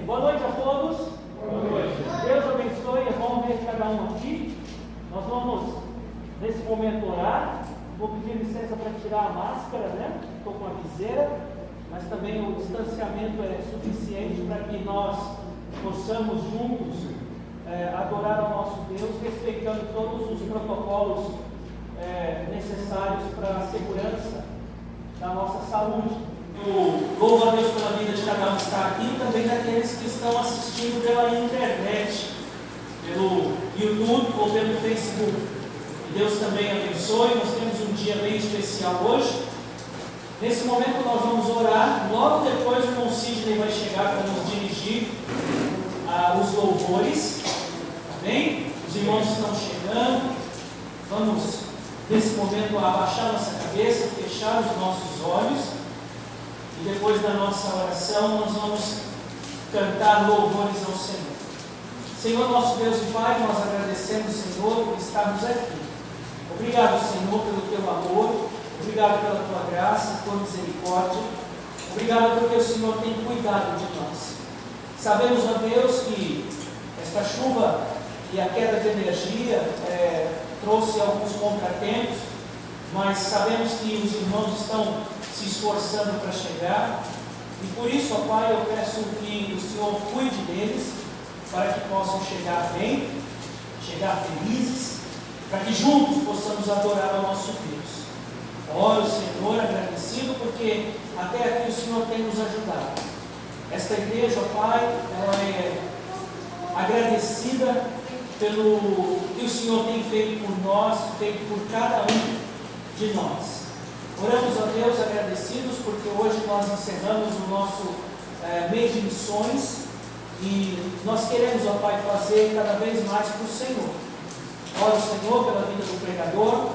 Boa noite a todos. Boa noite. Deus abençoe, é bom ver cada um aqui. Nós vamos, nesse momento, orar. Vou pedir licença para tirar a máscara, né? Estou com a viseira, mas também o distanciamento é suficiente para que nós possamos juntos adorar ao nosso Deus, respeitando todos os protocolos necessários para a segurança da nossa saúde. Eu louvo a Deus pela vida de cada um que está aqui e também daqueles que estão assistindo pela internet, pelo YouTube ou pelo Facebook. Que Deus também abençoe. Nós temos um dia bem especial hoje. Nesse momento nós vamos orar. Logo depois o irmão Sidney vai chegar para nos dirigir os louvores. Amém? Os irmãos estão chegando. Vamos, nesse momento, abaixar nossa cabeça, fechar os nossos olhos. E depois da nossa oração, nós vamos cantar louvores ao Senhor. Senhor, nosso Deus e Pai, nós agradecemos, Senhor, por estarmos aqui. Obrigado, Senhor, pelo Teu amor. Obrigado pela Tua graça, Tua misericórdia. Obrigado porque o Senhor tem cuidado de nós. Sabemos, ó Deus, que esta chuva e a queda de energia trouxe alguns contratempos, mas sabemos que os irmãos estão se esforçando para chegar, e por isso, ó Pai, eu peço que o Senhor cuide deles, para que possam chegar bem, chegar felizes, para que juntos possamos adorar ao nosso Deus. Oro, Senhor, agradecido, porque até aqui o Senhor tem nos ajudado. Esta igreja, ó Pai, ela é agradecida pelo que o Senhor tem feito por nós, feito por cada um de nós. Oramos a Deus agradecidos porque hoje nós encerramos o nosso mês de missões e nós queremos, ó Pai, fazer cada vez mais para o Senhor. Oro, Senhor, pela vida do pregador,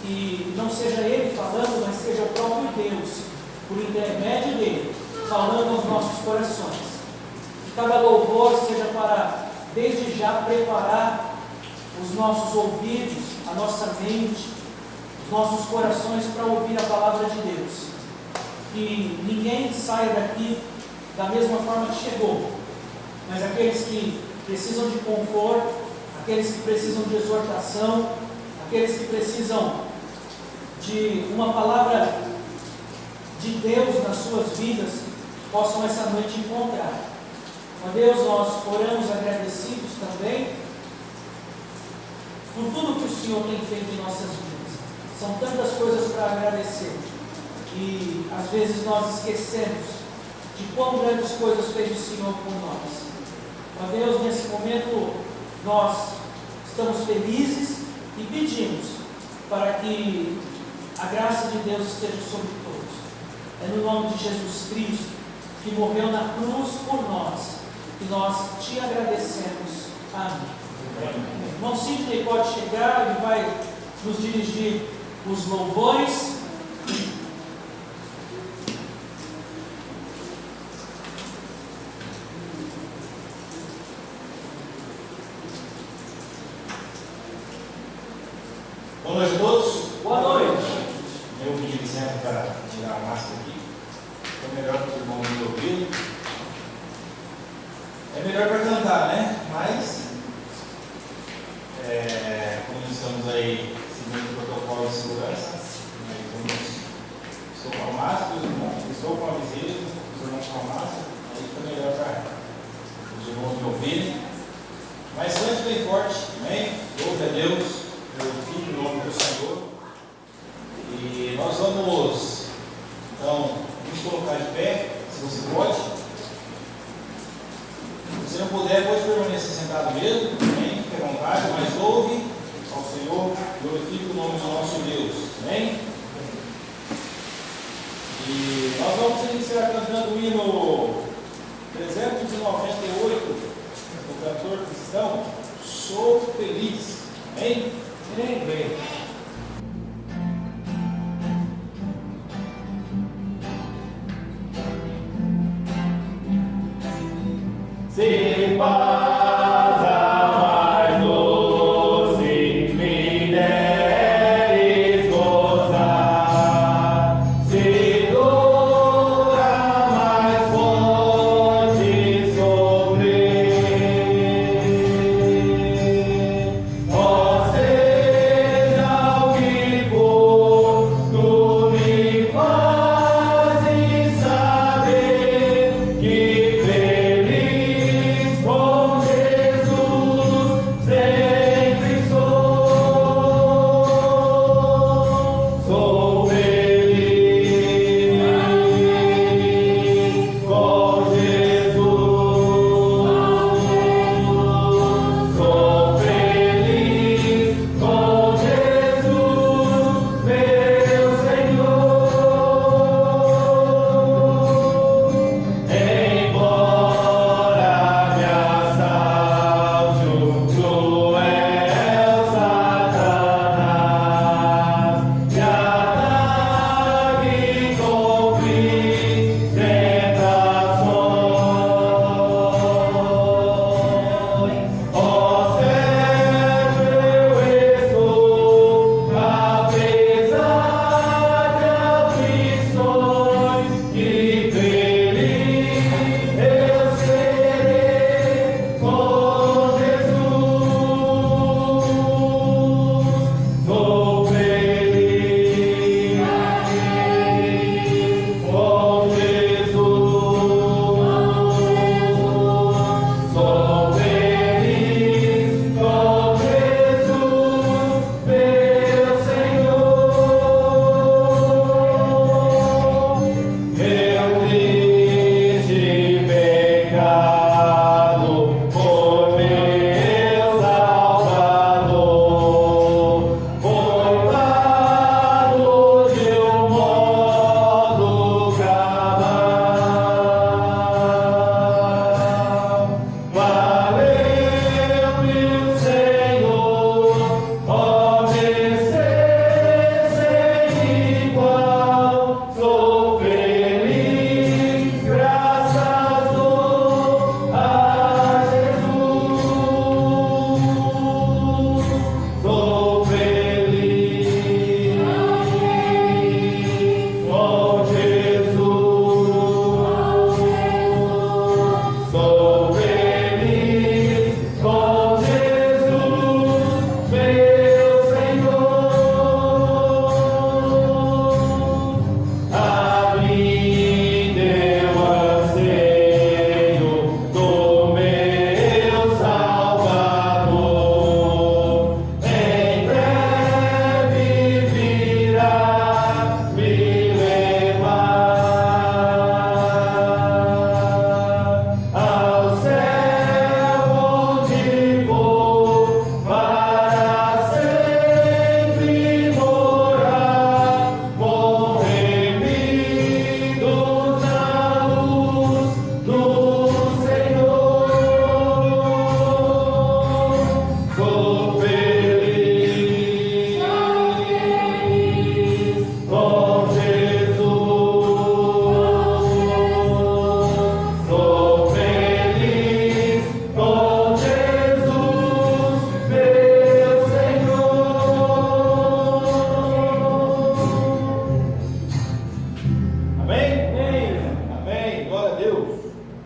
que não seja ele falando, mas seja o próprio Deus, por intermédio dele, falando aos nossos corações. Que cada louvor seja para, desde já, preparar os nossos ouvidos, a nossa mente, nossos corações para ouvir a palavra de Deus. Que ninguém saia daqui da mesma forma que chegou, mas aqueles que precisam de conforto, aqueles que precisam de exortação, aqueles que precisam de uma palavra de Deus nas suas vidas, possam essa noite encontrar. Ó Deus, nós oramos agradecidos também por tudo que o Senhor tem feito em nossas vidas. São tantas coisas para agradecer e às vezes nós esquecemos de quão grandes coisas fez o Senhor por nós. Ó Deus, nesse momento nós estamos felizes e pedimos para que a graça de Deus esteja sobre todos. É no nome de Jesus Cristo, que morreu na cruz por nós, que nós te agradecemos. Amém. Irmão Sidney pode chegar, ele vai nos dirigir os louvores. Boa noite a todos. Boa noite. Eu pedi licença para tirar a máscara aqui. É melhor para os irmãos me ouvirem. É melhor para cantar, né? Mas, como estamos aí seguindo o protocolo de segurança, estou com a máscara, estou com a viseira, os irmãos com a máscara, aí fica melhor para os irmãos me ouvirem. Mas cante bem forte, amém? Louve a Deus, pelo Filho, em nome do Senhor. E nós vamos, então, nos colocar de pé, se você pode. Se não puder, pode permanecer sentado mesmo, amém? Fique à vontade, mas louve ao Senhor, glorifique o nome do nosso Deus, amém? E nós vamos iniciar cantando o hino 398, do cantor cristão, Sou Feliz, amém? Amém. Se paz a mais doce me deres gozar, se dor a mais fonte sou.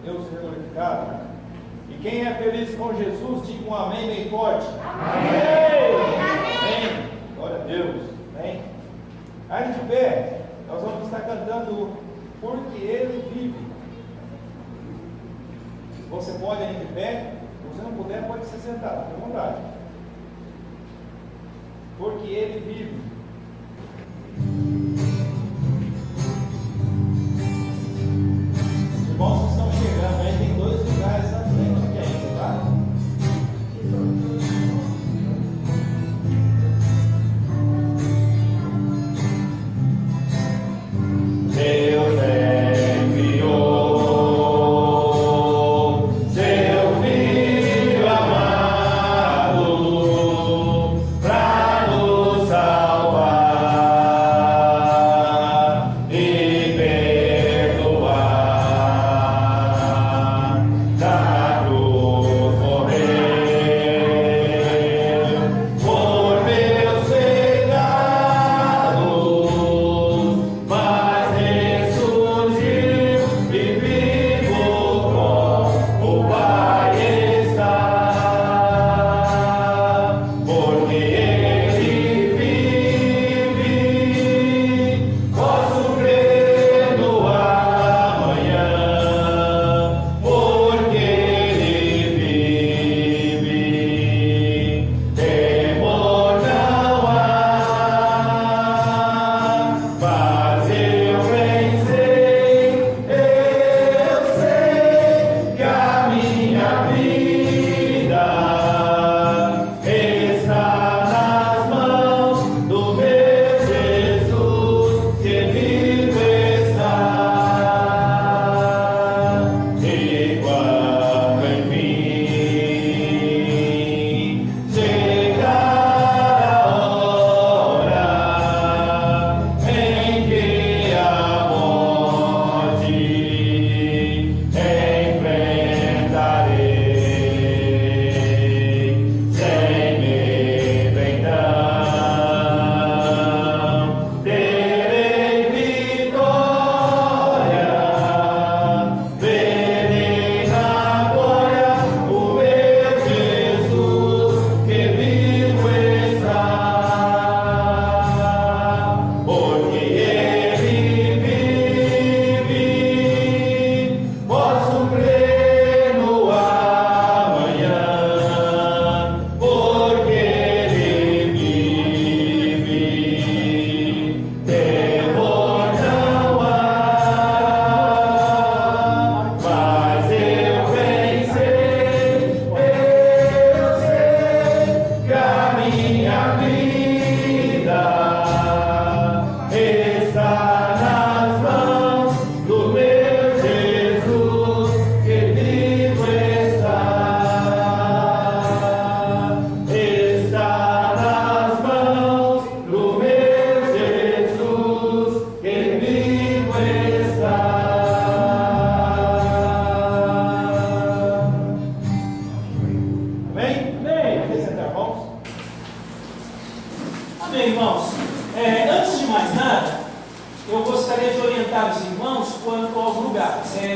Deus seja glorificado. E quem é feliz com Jesus, diga um amém bem forte. Amém. Glória a Deus. Amém. Aí de pé, nós vamos estar cantando Porque Ele Vive. Você pode ir de pé, se você não puder, pode se sentar, fique à vontade. Porque Ele vive. Os irmãos que estão chegando aí, tem 2 lugares na frente aqui ainda, tá? Deus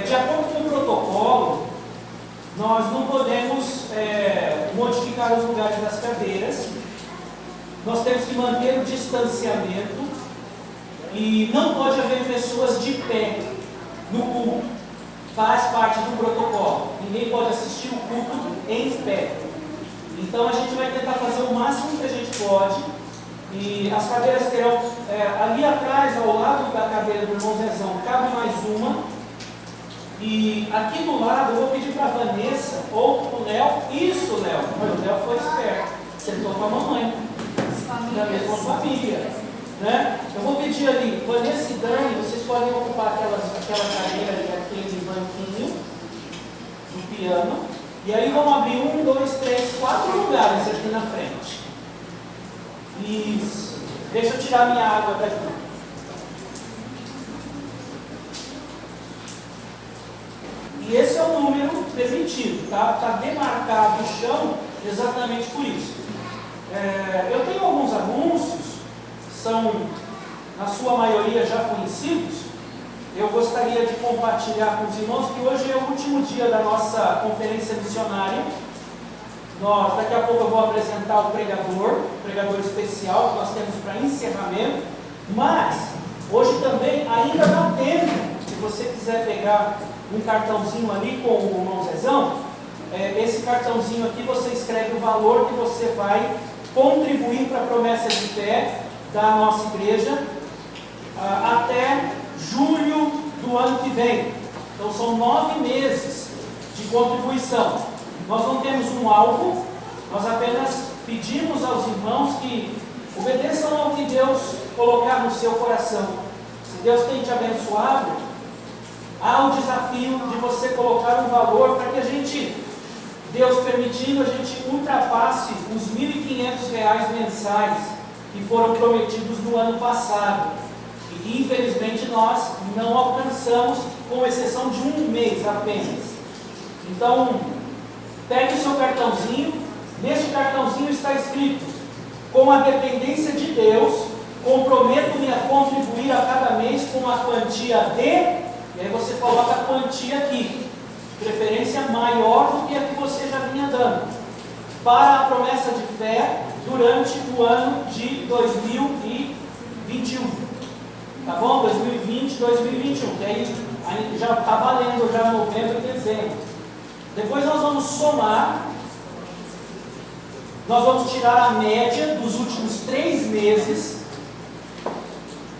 De acordo com o protocolo, nós não podemos modificar os lugares das cadeiras, nós temos que manter o distanciamento e não pode haver pessoas de pé no culto, faz parte do protocolo, ninguém pode assistir o culto em pé. Então a gente vai tentar fazer o máximo que a gente pode, e as cadeiras terão ali atrás, ao lado da cadeira do irmão Zezão, cabe mais uma. E aqui do lado eu vou pedir para a Vanessa ou para o Léo. Isso, Léo. O Léo foi esperto. Sentou com a mamãe. Da mesma família. Né? Eu vou pedir ali, Vanessa e Dani, vocês podem ocupar aquela cadeira ali, aquele banquinho do piano. E aí vamos abrir 1, 2, 3, 4 lugares aqui na frente. Isso. Deixa eu tirar minha água daqui. E esse é o número permitido, tá? Está demarcado o chão exatamente por isso. Eu tenho alguns anúncios, são na sua maioria já conhecidos, eu gostaria de compartilhar com os irmãos que hoje é o último dia da nossa conferência missionária. Daqui a pouco eu vou apresentar o pregador especial que nós temos para encerramento, mas hoje também ainda dá tempo, se você quiser pegar um cartãozinho ali com o irmão Zezão, esse cartãozinho aqui você escreve o valor que você vai contribuir para a promessa de fé da nossa igreja até julho do ano que vem. Então são 9 meses de contribuição. Nós não temos um alvo, nós apenas pedimos aos irmãos que obedeçam ao que Deus colocar no seu coração. Se Deus tem te abençoado, há o desafio de você colocar um valor para que a gente, Deus permitindo, a gente ultrapasse os R$ 1.500 mensais que foram prometidos no ano passado. E infelizmente nós não alcançamos, com exceção de um mês apenas. Então, pegue o seu cartãozinho. Neste cartãozinho está escrito: com a dependência de Deus, comprometo-me a contribuir a cada mês com a quantia de... E aí você coloca a quantia aqui, de preferência maior do que a que você já vinha dando, para a promessa de fé durante o ano de 2021. Tá bom? 2020, 2021, que aí já está valendo já novembro e dezembro. Depois nós vamos somar, nós vamos tirar a média dos últimos 3 meses,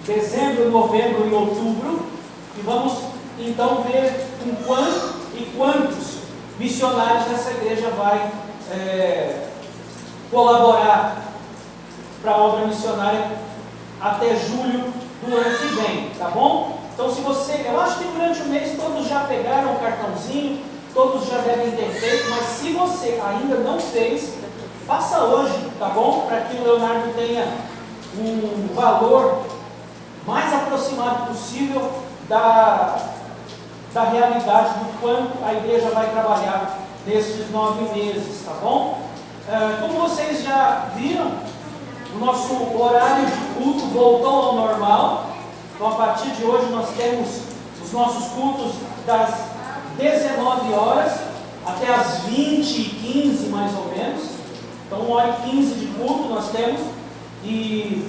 dezembro, novembro e outubro, e vamos então ver com quanto e quantos missionários essa igreja vai colaborar para a obra missionária até julho do ano que vem, tá bom? Então se você, eu acho que durante o mês todos já pegaram o cartãozinho, todos já devem ter feito, mas se você ainda não fez, faça hoje, tá bom? Para que o Leonardo tenha um valor mais aproximado possível da realidade do quanto a igreja vai trabalhar nestes 9 meses, tá bom? Como vocês já viram, o nosso horário de culto voltou ao normal. Então a partir de hoje nós temos os nossos cultos das 19 horas até as 20h15 mais ou menos. Então 1h15 de culto nós temos. E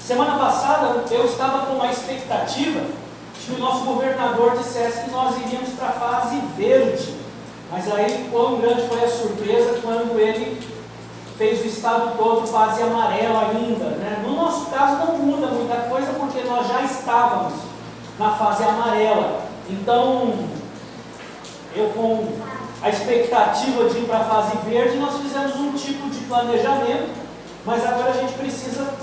semana passada eu estava com uma expectativa de que o nosso governador dissesse que nós iríamos para a fase verde. Mas aí quão grande foi a surpresa quando ele fez o estado todo fase amarela ainda, né? No nosso caso não muda muita coisa porque nós já estávamos na fase amarela. Então eu, com a expectativa de ir para a fase verde, nós fizemos um tipo de planejamento, mas agora a gente precisa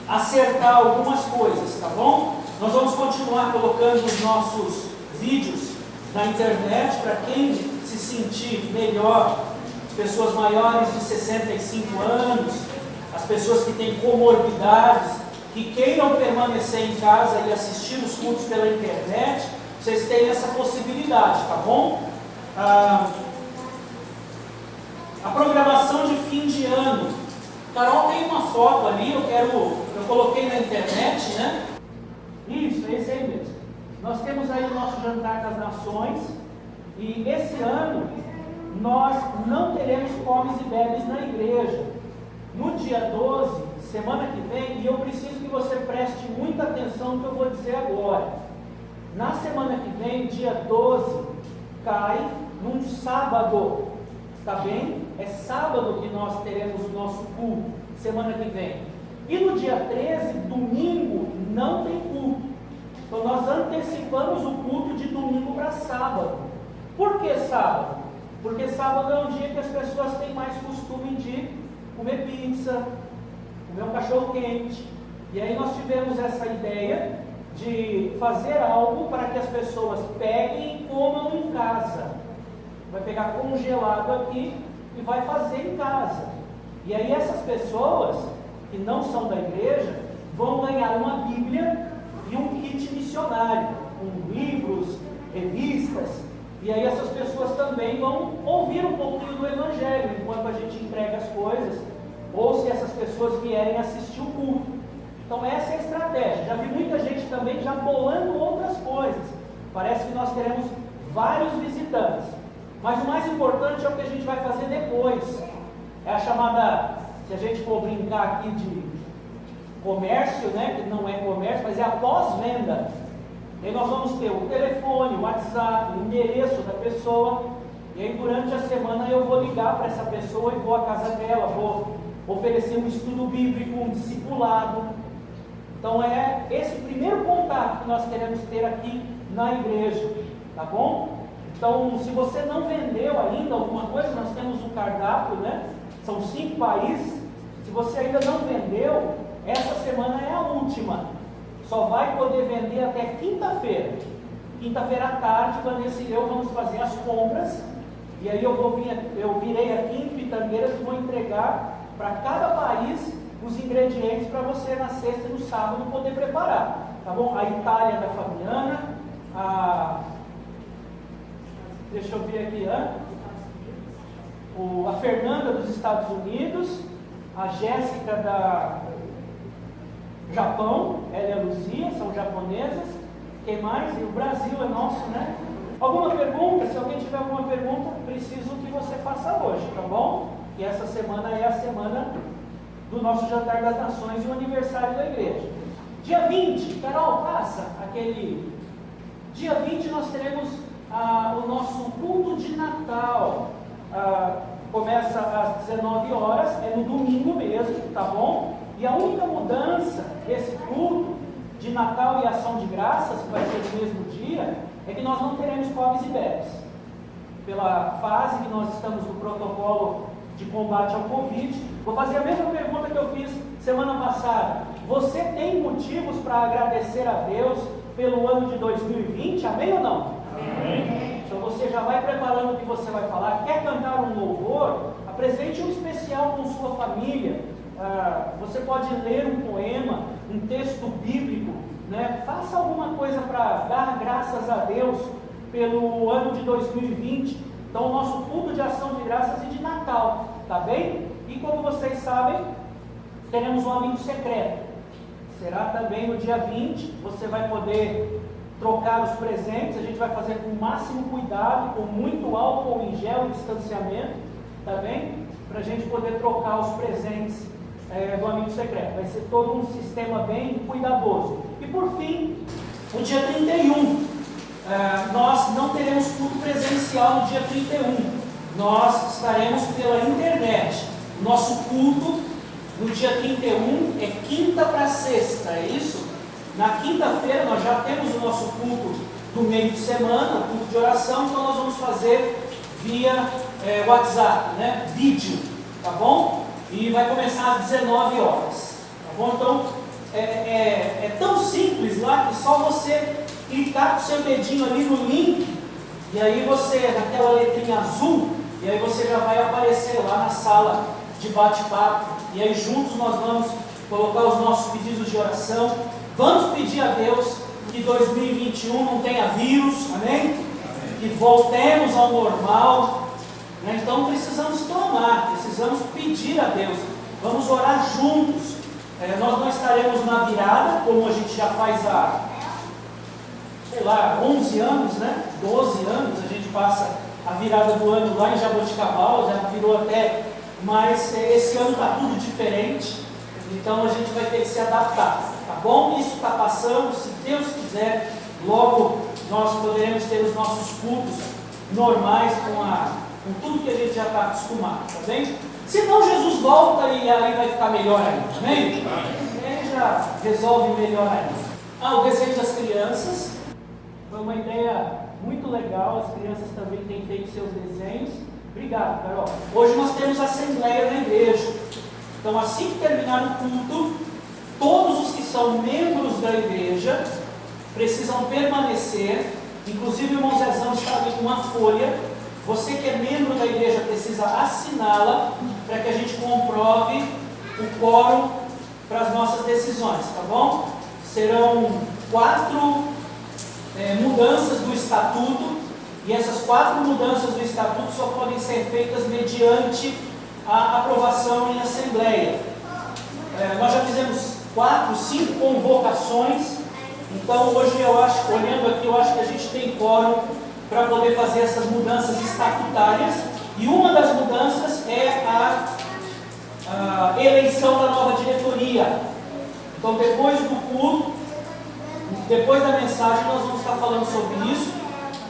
acertar algumas coisas, tá bom? Nós vamos continuar colocando os nossos vídeos na internet para quem se sentir melhor, pessoas maiores de 65 anos, as pessoas que têm comorbidades, que queiram permanecer em casa e assistir os cultos pela internet. Vocês têm essa possibilidade, tá bom? A programação de fim de ano. Carol tem uma foto ali, eu coloquei na internet, né? Isso, é esse aí mesmo. Nós temos aí o nosso Jantar das Nações, e esse ano nós não teremos comes e bebes na igreja. No dia 12, semana que vem, e eu preciso que você preste muita atenção no que eu vou dizer agora. Na semana que vem, dia 12, cai num sábado, tá bem? É sábado que nós teremos o nosso culto, semana que vem. E no dia 13, domingo, não tem culto. Então nós antecipamos o culto de domingo para sábado. Por que sábado? Porque sábado é um dia que as pessoas têm mais costume de comer pizza, comer um cachorro quente. E aí nós tivemos essa ideia de fazer algo para que as pessoas peguem e comam em casa. Vai pegar congelado aqui e vai fazer em casa. E aí essas pessoas que não são da igreja vão ganhar uma Bíblia e um kit missionário, com livros, revistas. E aí essas pessoas também vão ouvir um pouquinho do Evangelho enquanto a gente entrega as coisas, ou se essas pessoas vierem assistir o culto. Então essa é a estratégia. Já vi muita gente também já bolando outras coisas. Parece que nós teremos vários visitantes. Mas o mais importante é o que a gente vai fazer depois. É a chamada, se a gente for brincar aqui de comércio, né, que não é comércio, mas é a pós-venda. E aí nós vamos ter o telefone, o WhatsApp, o endereço da pessoa. E aí durante a semana eu vou ligar para essa pessoa e vou à casa dela, vou oferecer um estudo bíblico, um discipulado. Então é esse primeiro contato que nós queremos ter aqui na igreja, tá bom? Então, se você não vendeu ainda alguma coisa, nós temos um cardápio, né? São 5 países. Se você ainda não vendeu, essa semana é a última. Só vai poder vender até quinta-feira. Quinta-feira à tarde, Vanessa e eu vamos fazer as compras. E aí eu virei aqui em Pitangueiras e vou entregar para cada país os ingredientes para você na sexta e no sábado poder preparar. Tá bom? A Itália da Fabiana, deixa eu ver aqui, a Fernanda dos Estados Unidos, a Jéssica da Japão, ela e a Luzia, são japonesas. Quem mais? E o Brasil é nosso, né? Alguma pergunta? Se alguém tiver alguma pergunta, preciso que você faça hoje, tá bom? E essa semana é a semana do nosso Jantar das Nações e o aniversário da igreja. Dia 20, Carol, passa aquele... Dia 20 nós teremos o nosso culto de Natal. Começa às 19 horas, é no domingo mesmo, tá bom? E a única mudança desse culto de Natal e Ação de Graças, que vai ser no mesmo dia, é que nós não teremos comes e bebes. Pela fase que nós estamos no protocolo de combate ao Covid, vou fazer a mesma pergunta que eu fiz semana passada. Você tem motivos para agradecer a Deus pelo ano de 2020? Amém ou não? Amém. Então você já vai preparando o que você vai falar. Quer cantar um louvor? Apresente um especial com sua família. Você pode ler um poema, um texto bíblico, né? Faça alguma coisa para dar graças a Deus pelo ano de 2020. Então o nosso culto de ação de graças e de Natal, tá bem? E como vocês sabem, teremos um amigo secreto. Será também no dia 20, você vai poder trocar os presentes. A gente vai fazer com o máximo cuidado, com muito álcool em gel e distanciamento, tá bem? Para a gente poder trocar os presentes do amigo secreto. Vai ser todo um sistema bem cuidadoso. E por fim, o dia 31, nós não teremos culto presencial no dia 31. Nós estaremos pela internet. Nosso culto no dia 31 é quinta para sexta, é isso? Na quinta-feira nós já temos o nosso culto do meio de semana, o culto de oração, então nós vamos fazer via WhatsApp, né? Vídeo, tá bom? E vai começar às 19 horas, tá bom? Então, é tão simples lá que só você clicar com o seu dedinho ali no link, e aí você, naquela letrinha azul, e aí você já vai aparecer lá na sala de bate-papo, e aí juntos nós vamos colocar os nossos pedidos de oração, vamos pedir a Deus que 2021 não tenha vírus, amém? Que voltemos ao normal, né? Então precisamos clamar, precisamos pedir a Deus, vamos orar juntos. Nós não estaremos na virada, como a gente já faz há, 11 anos, né? 12 anos, a gente passa a virada do ano lá em Jaboticabal, já virou até, mas esse ano está tudo diferente, então a gente vai ter que se adaptar, tá bom? Isso está passando, se Deus quiser, logo nós poderemos ter os nossos cultos normais com tudo que a gente já está acostumado, tá bem? Se não, Jesus volta e aí vai ficar melhor ainda, amém? Ele já resolve melhor ainda. O desenho das crianças foi uma ideia muito legal, as crianças também têm feito seus desenhos. Obrigado, Carol. Hoje nós temos assembleia na igreja, então assim que terminar o culto, todos os que são membros da igreja precisam permanecer, inclusive o irmão Zezão está ali com uma folha. Você que é membro da igreja precisa assiná-la para que a gente comprove o quórum para as nossas decisões, tá bom? Serão 4 mudanças do estatuto, e essas 4 mudanças do estatuto só podem ser feitas mediante a aprovação em assembleia. Nós já fizemos 4, 5 convocações. Então hoje eu acho, olhando aqui, eu acho que a gente tem quórum para poder fazer essas mudanças estatutárias. E uma das mudanças é a eleição da nova diretoria. Então depois do culto, depois da mensagem, nós vamos estar falando sobre isso.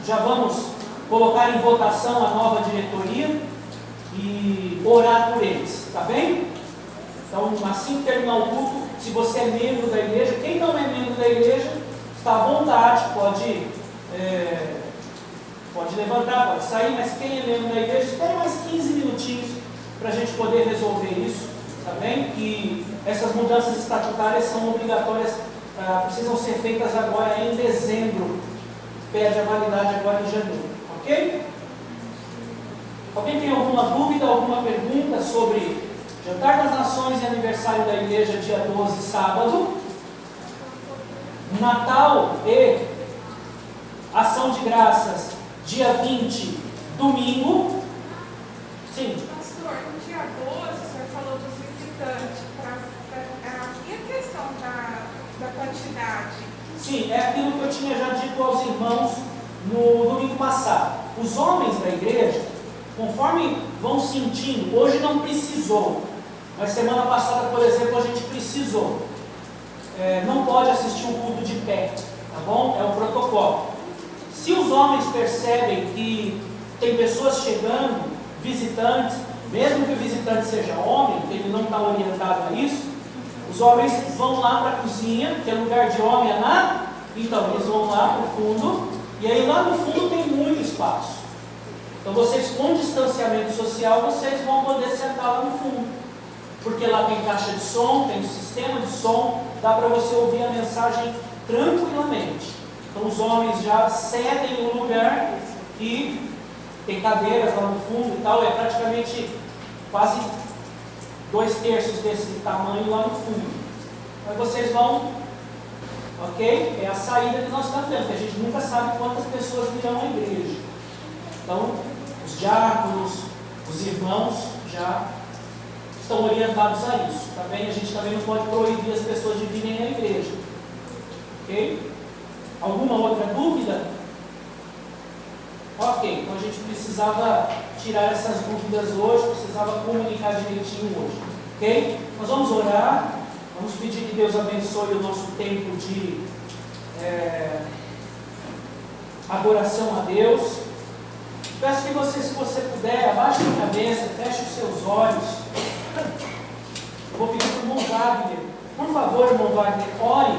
Já vamos colocar em votação a nova diretoria e orar por eles, tá bem? Então, assim que terminar o culto, se você é membro da igreja, quem não é membro da igreja, está à vontade, pode levantar, pode sair, mas quem é membro da igreja, espere mais 15 minutinhos para a gente poder resolver isso, tá bem? E essas mudanças estatutárias são obrigatórias, precisam ser feitas agora em dezembro, perde a validade agora em janeiro, ok? Alguém tem alguma dúvida, alguma pergunta sobre Jantar das Nações e aniversário da igreja, dia 12, sábado? Natal e Ação de Graças, dia 20, domingo. Sim. Pastor, no dia 12, o senhor falou dos visitantes. E a questão da quantidade? Sim, é aquilo que eu tinha já dito aos irmãos no domingo passado. Os homens da igreja, conforme vão sentindo, hoje não precisou, mas semana passada, por exemplo, a gente precisou. Não pode assistir um culto de pé, tá bom? É o protocolo. Se os homens percebem que tem pessoas chegando, visitantes, mesmo que o visitante seja homem, que ele não está orientado a isso, os homens vão lá para a cozinha, que é lugar de homem, então eles vão lá para o fundo, e aí lá no fundo tem muito espaço. Então vocês, com distanciamento social, vocês vão poder sentar lá no fundo, porque lá tem caixa de som, tem sistema de som, dá para você ouvir a mensagem tranquilamente. Então os homens já cedem o lugar e tem cadeiras lá no fundo e tal, é praticamente quase 2/3 desse tamanho lá no fundo. Aí vocês vão, ok? É a saída que nós estamos tendo, porque a gente nunca sabe quantas pessoas virão à igreja. Então, os diáconos, os irmãos já estão orientados a isso, tá bem? A gente também não pode proibir as pessoas de virem à igreja, ok? Alguma outra dúvida? Ok, então a gente precisava tirar essas dúvidas hoje, precisava comunicar direitinho hoje, ok? Nós vamos orar, vamos pedir que Deus abençoe o nosso tempo de adoração a Deus. Peço que você, se você puder, abaixe a cabeça, feche os seus olhos. Eu vou pedir para o irmão Wagner, por favor, irmão Wagner, ore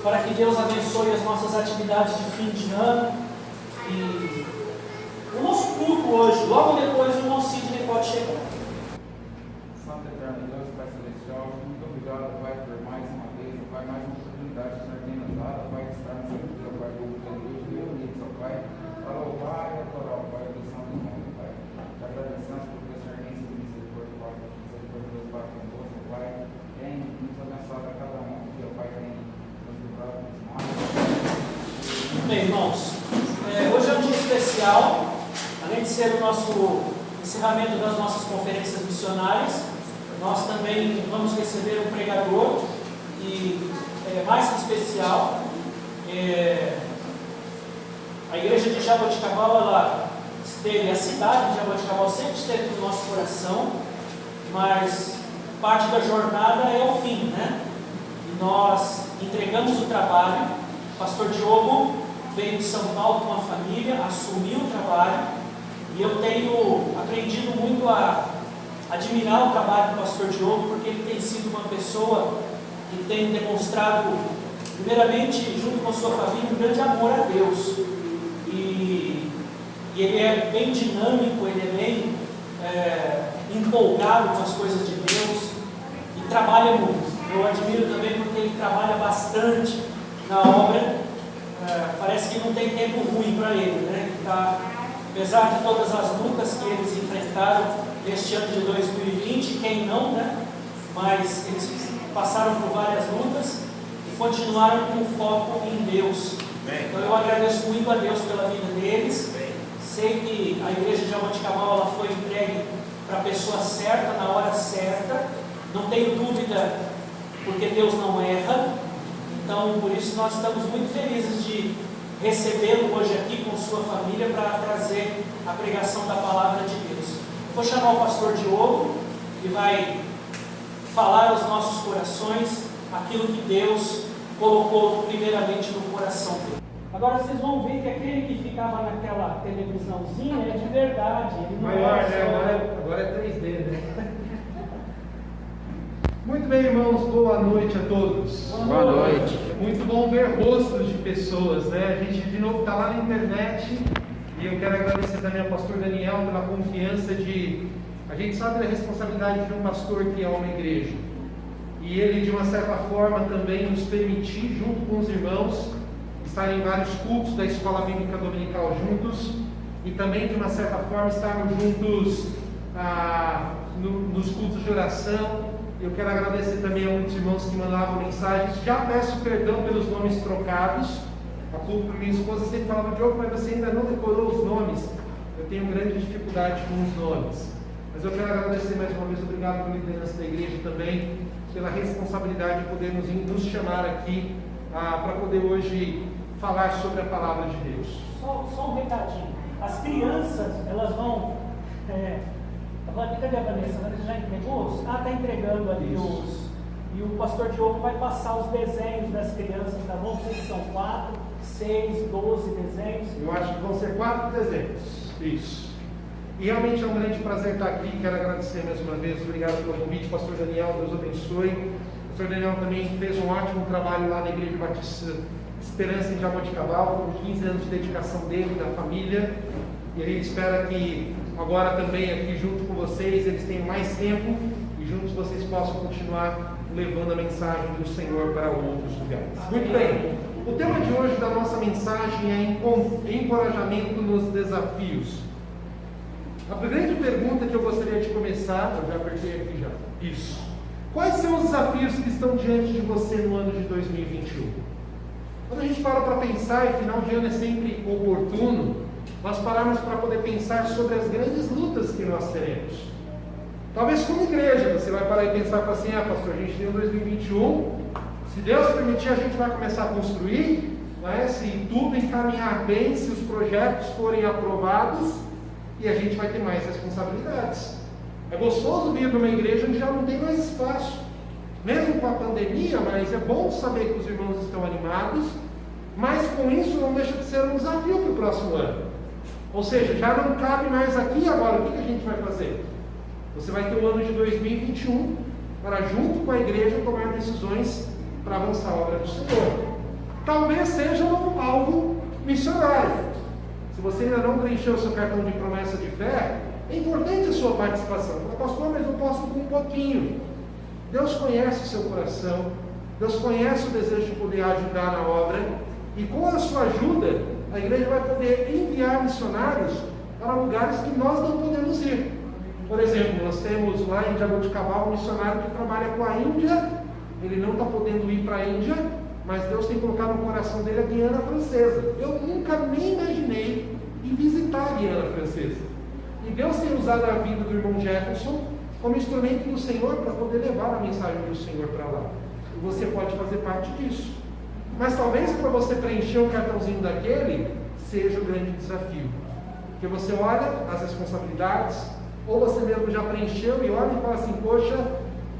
para que Deus abençoe as nossas atividades de fim de ano. E o nosso culto hoje, logo depois o irmão Sidney pode chegar. Santo Eterno Deus, Pai Celestial, muito obrigado, Pai, por mais uma vez, Pai, mais uma oportunidade que o Senhor tem nos dado, Pai, de estarmos aqui, Pai, do Deus reunidos, Pai, para louvar e adorar o Pai do Santo Nome, Pai. Te agradecemos porque o Senhor tem sido misericórdia, Pai, misericórdia Deus, Pai, conosco, Pai, tem nos abençoado a cada um aqui, Pai, tem nos livrado dos males. Bem, irmãos, hoje é um dia especial, além de ser o nosso encerramento das nossas conferências missionárias, nós também vamos receber um pregador, e mais que especial, a igreja de Jaboticabal, ela esteve, a cidade de Jaboticabal sempre esteve no nosso coração, mas parte da jornada é o fim, né? E nós entregamos o trabalho, o pastor Diogo veio de São Paulo com a família, assumiu o trabalho, e eu tenho aprendido muito a admirar o trabalho do pastor Diogo, porque ele tem sido uma pessoa que tem demonstrado, primeiramente, junto com a sua família, um grande amor a Deus. E ele é bem dinâmico, ele é bem empolgado com as coisas de Deus e trabalha muito. Eu admiro também porque ele trabalha bastante na obra, parece que não tem tempo ruim para ele, né? Ele tá, apesar de todas as lutas que eles enfrentaram neste ano de 2020, quem não, né? Mas eles passaram por várias lutas e continuaram com foco em Deus. Então eu agradeço muito a Deus pela vida deles. Sei que a igreja de Jaboticabal, ela foi entregue para a pessoa certa, na hora certa. Não tenho dúvida porque Deus não erra. Então, por isso nós estamos muito felizes de recebê-lo hoje aqui com sua família para trazer a pregação da palavra de Deus. Eu vou chamar o pastor Diogo, que vai falar aos nossos corações aquilo que Deus colocou primeiramente no coração dele. Agora vocês vão ver que aquele que ficava naquela televisãozinha é de verdade. Ele não Maior, é né? Agora é 3D, né? Muito bem, irmãos, boa noite a todos. Boa noite. É muito bom ver rostos de pessoas, né? A gente de novo está lá na internet e eu quero agradecer também ao pastor Daniel pela confiança de... A gente sabe da responsabilidade de um pastor que é uma igreja. E ele, de uma certa forma, também nos permitir, junto com os irmãos, estar em vários cultos da Escola Bíblica Dominical juntos e também, de uma certa forma, estarmos juntos nos cultos de oração. Eu quero agradecer também a muitos irmãos que mandavam mensagens. Já peço perdão pelos nomes trocados. A culpa, minha esposa sempre falava: Diogo, mas você ainda não decorou os nomes. Eu tenho grande dificuldade com os nomes. Mas eu quero agradecer mais uma vez, obrigado pela liderança da igreja também, pela responsabilidade de poder nos chamar aqui para poder hoje falar sobre a palavra de Deus. Só um recadinho. As crianças, elas vão... Cadê a Vanessa? A Vanessa já entregou? Está entregando ali os... E o pastor Diogo vai passar os desenhos das crianças, tá bom? Não sei se são 4, 6, 12 desenhos. Eu acho que vão ser 4 desenhos. Isso. E realmente é um grande prazer estar aqui. Quero agradecer mais uma vez. Obrigado pelo convite, pastor Daniel. Deus abençoe. O pastor Daniel também fez um ótimo trabalho lá na Igreja Batista Esperança em Jaboticabal. Foram 15 anos de dedicação dele, da família. E ele espera que agora também aqui junto com vocês eles tenham mais tempo e juntos vocês possam continuar levando a mensagem do Senhor para outros lugares. Muito bem. O tema de hoje da nossa mensagem é encorajamento nos desafios. A grande pergunta que eu gostaria de começar, eu já apertei aqui já. Isso. Quais são os desafios que estão diante de você no ano de 2021? Quando a gente para pensar, e final de ano é sempre oportuno, nós pararmos para poder pensar sobre as grandes lutas que nós teremos. Talvez como igreja, você vai parar e pensar assim: pastor, a gente tem um 2021, se Deus permitir a gente vai começar a construir, né? Se tudo encaminhar bem, se os projetos forem aprovados, e a gente vai ter mais responsabilidades. É gostoso vir numa igreja onde já não tem mais espaço, mesmo com a pandemia, mas é bom saber que os irmãos estão animados, mas com isso não deixa de ser um desafio para o próximo ano. Ou seja, já não cabe mais aqui agora. O que a gente vai fazer? Você vai ter o ano de 2021 para, junto com a igreja, tomar decisões para avançar a obra do Senhor. Talvez seja um alvo missionário. Se você ainda não preencheu o seu cartão de promessa de fé, é importante a sua participação. Pastor, mas eu posso com um pouquinho. Deus conhece o seu coração, Deus conhece o desejo de poder ajudar na obra, e com a sua ajuda, a igreja vai poder enviar missionários para lugares que nós não podemos ir. Por exemplo, nós temos lá em Jaboticabal um missionário que trabalha com a Índia. Ele não está podendo ir para a Índia, mas Deus tem colocado no coração dele a Guiana Francesa. Eu nunca nem imaginei em visitar a Guiana Francesa. E Deus tem usado a vida do irmão Jefferson como instrumento do Senhor para poder levar a mensagem do Senhor para lá. E você pode fazer parte disso. Mas talvez para você preencher o cartãozinho daquele seja o grande desafio. Porque você olha as responsabilidades, ou você mesmo já preencheu e olha e fala assim: poxa,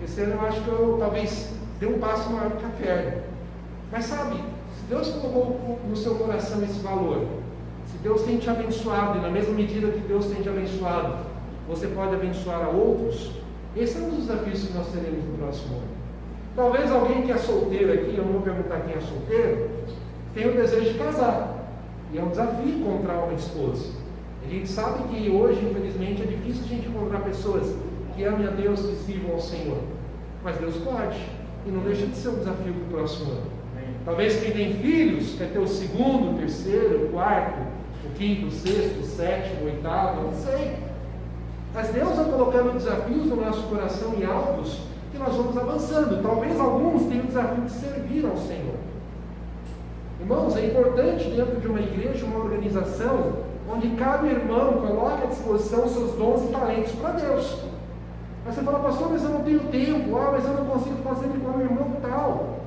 esse ano eu acho que eu talvez dê um passo maior do que a perna. Mas sabe, se Deus colocou no seu coração esse valor, se Deus tem te abençoado, e na mesma medida que Deus tem te abençoado, você pode abençoar a outros, esse é um dos desafios que nós teremos no próximo ano. Talvez alguém que é solteiro aqui, eu não vou perguntar quem é solteiro, tenha o desejo de casar. E é um desafio encontrar uma esposa. A gente sabe que hoje, infelizmente, é difícil a gente encontrar pessoas que amem a Deus, que sirvam ao Senhor. Mas Deus pode. E não deixa de ser um desafio para o próximo ano. Talvez quem tem filhos quer ter o segundo, o terceiro, o quarto, o quinto, o sexto, o sétimo, o oitavo, não sei. Mas Deus vai colocando desafios no nosso coração e alvos que nós vamos avançando. Talvez alguns tenham o desafio de servir ao Senhor. Irmãos, é importante dentro de uma igreja, uma organização, onde cada irmão coloque à disposição seus dons e talentos para Deus. Aí você fala, pastor, mas eu não tenho tempo, mas eu não consigo fazer igual meu irmão tal.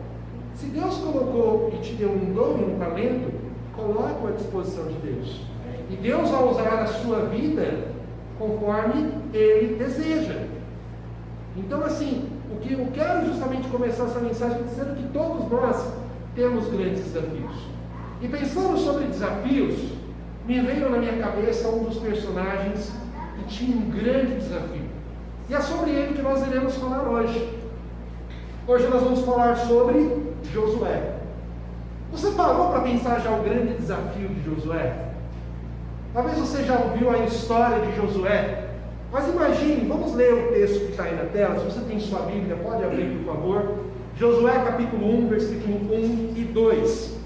Se Deus colocou e te deu um dom e um talento, coloque-o à disposição de Deus. E Deus vai usar a sua vida conforme Ele deseja. Então, assim, o que eu quero justamente começar essa mensagem dizendo que todos nós temos grandes desafios. E pensando sobre desafios, me veio na minha cabeça um dos personagens que tinha um grande desafio. E é sobre ele que nós iremos falar hoje. Hoje nós vamos falar sobre Josué. Você parou para pensar já o grande desafio de Josué? Talvez você já ouviu a história de Josué. Mas imagine, vamos ler o texto que está aí na tela. Se você tem sua Bíblia, pode abrir, por favor. Josué capítulo 1, versículo 1 e 2.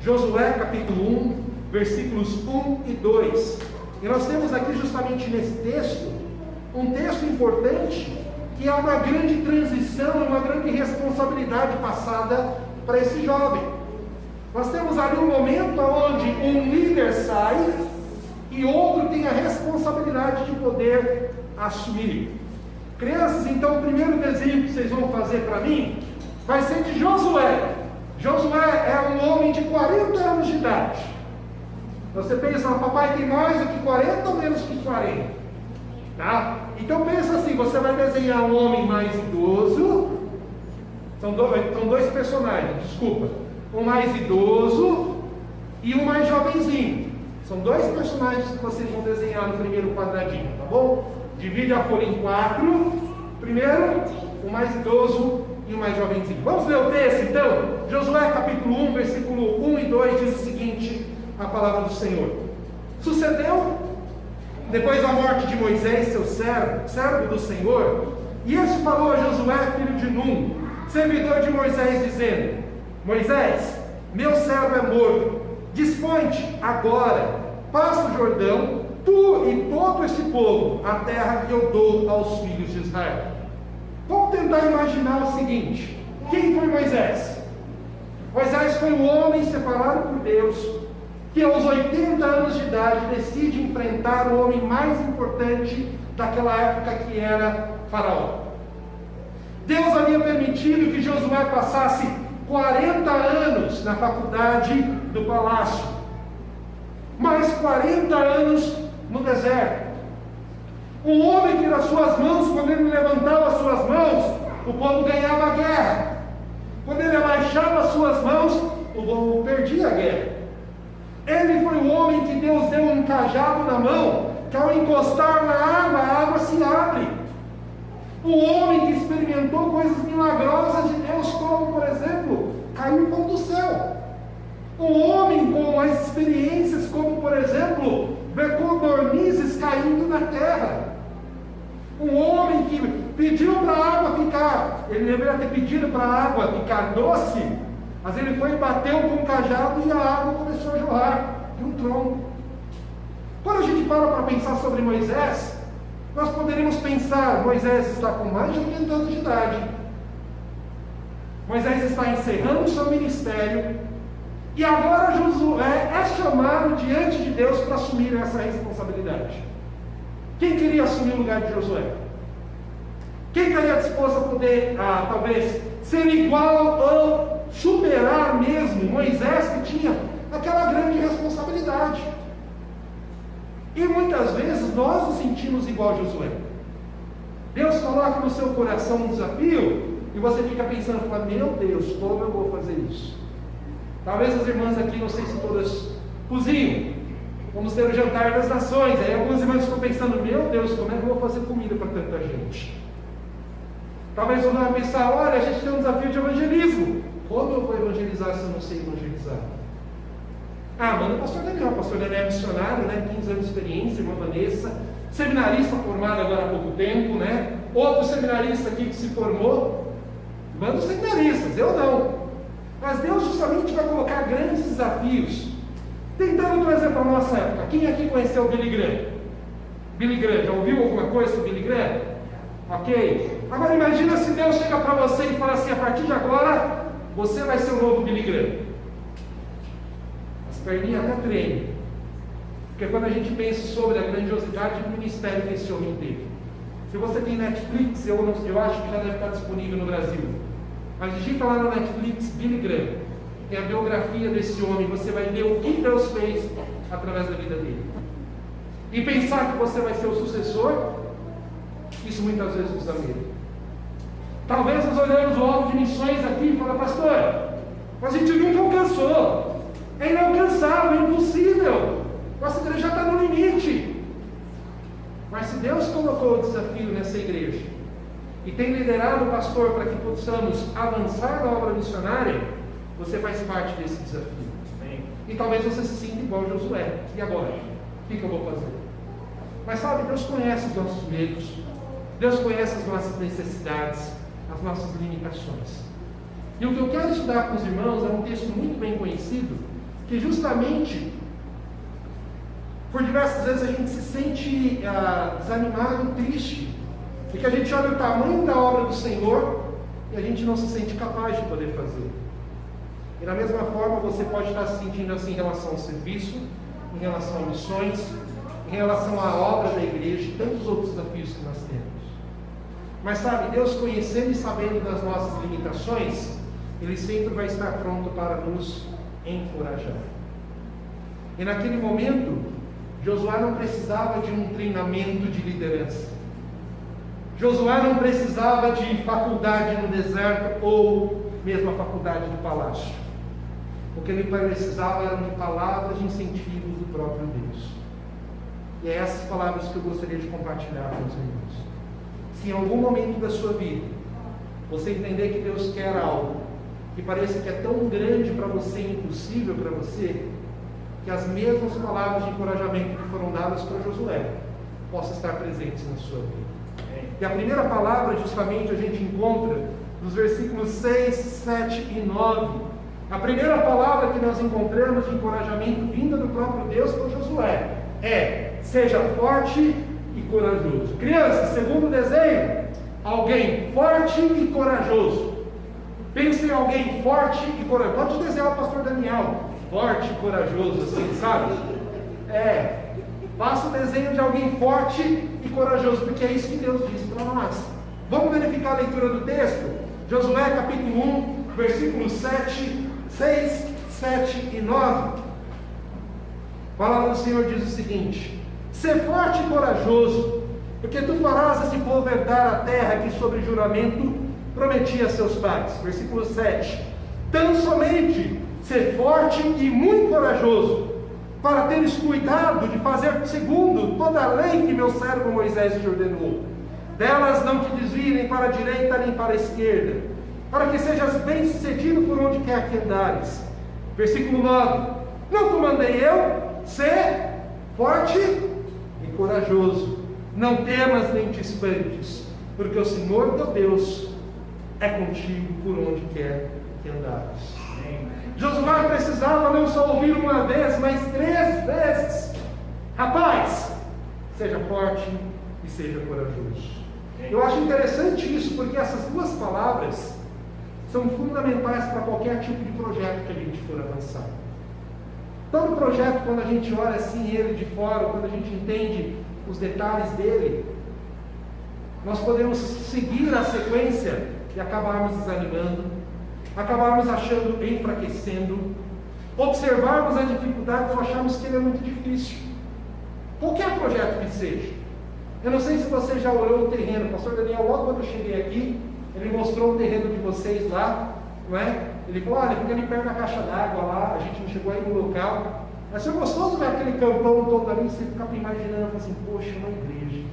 Josué capítulo 1, versículos 1 e 2. E nós temos aqui justamente nesse texto, um texto importante, que é uma grande transição, uma grande responsabilidade passada para esse jovem. Nós temos ali um momento onde um líder sai e outro tem a responsabilidade de poder assumir. Crianças, então o primeiro desenho que vocês vão fazer para mim vai ser de Josué. Josué é um homem de 40 anos de idade. Você pensa, papai tem mais do que 40 ou menos que 40? Tá? Então pensa assim, você vai desenhar um homem mais idoso. São dois personagens, desculpa. Um mais idoso e um mais jovenzinho. São dois personagens que vocês vão desenhar no primeiro quadradinho, tá bom? Divide a folha em 4. Primeiro, o mais idoso e o mais jovenzinho. Vamos ler o texto então? Josué capítulo 1, versículo 1 e 2 diz o seguinte, a palavra do Senhor. Sucedeu, depois da morte de Moisés, seu servo do Senhor, e este falou a Josué, filho de Num, servidor de Moisés, dizendo: Moisés, meu servo é morto, dispõe-te agora, passa o Jordão, tu e todo esse povo, a terra que eu dou aos filhos de Israel. Vamos tentar imaginar o seguinte: quem foi Moisés? Moisés foi um homem separado por Deus, que aos 80 anos de idade decide enfrentar o homem mais importante daquela época, que era Faraó. Deus havia permitido que Josué passasse 40 anos na faculdade do palácio, mais 40 anos no deserto. Um homem que nas suas mãos, quando ele levantava as suas mãos, o povo ganhava a guerra. Quando ele abaixava as suas mãos, o povo perdia a guerra. Ele foi o homem que Deus deu um cajado na mão, que ao encostar na água, a água se abre. Um homem que experimentou coisas milagrosas de Deus, como, por exemplo, cair o pão do céu. Um homem com as experiências, como, por exemplo, ver codornizes caindo na terra. Um homem que pediu para a água ficar, ele deveria ter pedido para a água ficar doce, mas ele foi e bateu com o cajado e a água começou a jorrar de um tronco. Quando a gente para pensar sobre Moisés, nós poderíamos pensar: Moisés está com mais de 80 anos de idade, Moisés está encerrando o seu ministério, e agora Josué é chamado diante de Deus para assumir essa responsabilidade. Quem queria assumir o lugar de Josué? Quem estaria disposto a poder, talvez, ser igual ou superar mesmo Moisés, que tinha aquela grande responsabilidade? E muitas vezes nós nos sentimos igual a Josué. Deus coloca no seu coração um desafio e você fica pensando, fala: meu Deus, como eu vou fazer isso? Talvez as irmãs aqui, não sei se todas cozinham, vamos ter o jantar das nações. Aí algumas irmãs ficam pensando: meu Deus, como é que eu vou fazer comida para tanta gente? Talvez você vai pensar: olha, a gente tem um desafio de evangelismo. Como eu vou evangelizar se eu não sei evangelizar? Manda o pastor Daniel. O pastor Daniel é missionário, né? 15 anos de experiência, irmã Vanessa, seminarista formado agora há pouco tempo, né? Outro seminarista aqui que se formou. Manda os seminaristas, eu não. Mas Deus justamente vai colocar grandes desafios. Tentando trazer para a nossa época. Quem aqui conheceu o Billy Graham? Billy Graham, já ouviu alguma coisa sobre Billy Graham? Ok. Agora imagina se Deus chega para você e fala assim: a partir de agora, você vai ser o novo Billy Graham. As perninhas até tremem. Porque quando a gente pensa sobre a grandiosidade do ministério que esse homem teve, Se você tem Netflix, eu acho que já deve estar disponível no Brasil. Mas digita lá no Netflix Billy Graham. Tem a biografia desse homem. Você vai ver o que Deus fez através da vida dele. E pensar que você vai ser o sucessor, isso muitas vezes nos dá medo. Talvez nós olhamos o alvo de missões aqui e falamos, pastor, mas a gente nunca alcançou. É inalcançável, é impossível. Nossa igreja já está no limite. Mas se Deus colocou o desafio nessa igreja e tem liderado o pastor para que possamos avançar na obra missionária, você faz parte desse desafio. E talvez você se sinta igual Josué. E agora? O que eu vou fazer? Mas sabe, Deus conhece os nossos medos. Deus conhece as nossas necessidades, as nossas limitações. E o que eu quero estudar com os irmãos é um texto muito bem conhecido, que justamente, por diversas vezes a gente se sente desanimado e triste, porque a gente olha o tamanho da obra do Senhor e a gente não se sente capaz de poder fazer. E da mesma forma você pode estar se sentindo assim em relação ao serviço, em relação a missões, em relação à obra da igreja e tantos outros desafios que nós temos. Mas sabe, Deus conhecendo e sabendo das nossas limitações, Ele sempre vai estar pronto para nos encorajar. E naquele momento, Josué não precisava de um treinamento de liderança. Josué não precisava de faculdade no deserto ou mesmo a faculdade do palácio. O que ele precisava eram de palavras de incentivo do próprio Deus. E é essas palavras que eu gostaria de compartilhar com os irmãos. Se em algum momento da sua vida você entender que Deus quer algo que parece que é tão grande para você e impossível para você, que as mesmas palavras de encorajamento que foram dadas para Josué possam estar presentes na sua vida. E a primeira palavra justamente a gente encontra nos versículos 6, 7 e 9. A primeira palavra que nós encontramos de encorajamento vinda do próprio Deus para Josué é: seja forte e corajoso. Crianças, segundo o desenho, alguém forte e corajoso. Pense em alguém forte e corajoso. Pode desenhar o pastor Daniel, forte e corajoso, assim, sabe? Faça o desenho de alguém forte e corajoso, porque é isso que Deus diz para nós. Vamos verificar a leitura do texto? Josué capítulo 1, versículos 6, 7 e 9. A palavra do Senhor diz o seguinte: ser forte e corajoso, porque tu farás esse povo herdar a terra que sobre juramento prometia a seus pais. Versículo 7. Tão somente ser forte e muito corajoso, para teres cuidado de fazer segundo toda a lei que meu servo Moisés te ordenou. Delas não te desvie nem para a direita nem para a esquerda, para que sejas bem sucedido por onde quer que andares. Versículo 9. Não te mandei eu ser forte e corajoso. Não temas nem te espantes, porque o Senhor teu Deus é contigo por onde quer que andares. Josué precisava não só ouvir uma vez, mas 3 vezes: rapaz, seja forte e seja corajoso. Eu acho interessante isso, porque essas duas palavras são fundamentais para qualquer tipo de projeto que a gente for avançar. Todo projeto, quando a gente olha assim ele de fora, quando a gente entende os detalhes dele, nós podemos seguir a sequência e acabarmos desanimando, acabarmos achando, enfraquecendo, observarmos as dificuldades ou acharmos que ele é muito difícil. Qualquer projeto que seja. Eu não sei se você já olhou o terreno. O pastor Daniel, logo quando eu cheguei aqui, ele mostrou o terreno de vocês lá, não é? Ele falou: olha, fica ali perto da caixa d'água lá, a gente não chegou aí no local. Mas foi gostoso ver aquele campão todo ali, você ficava imaginando assim: poxa, uma igreja.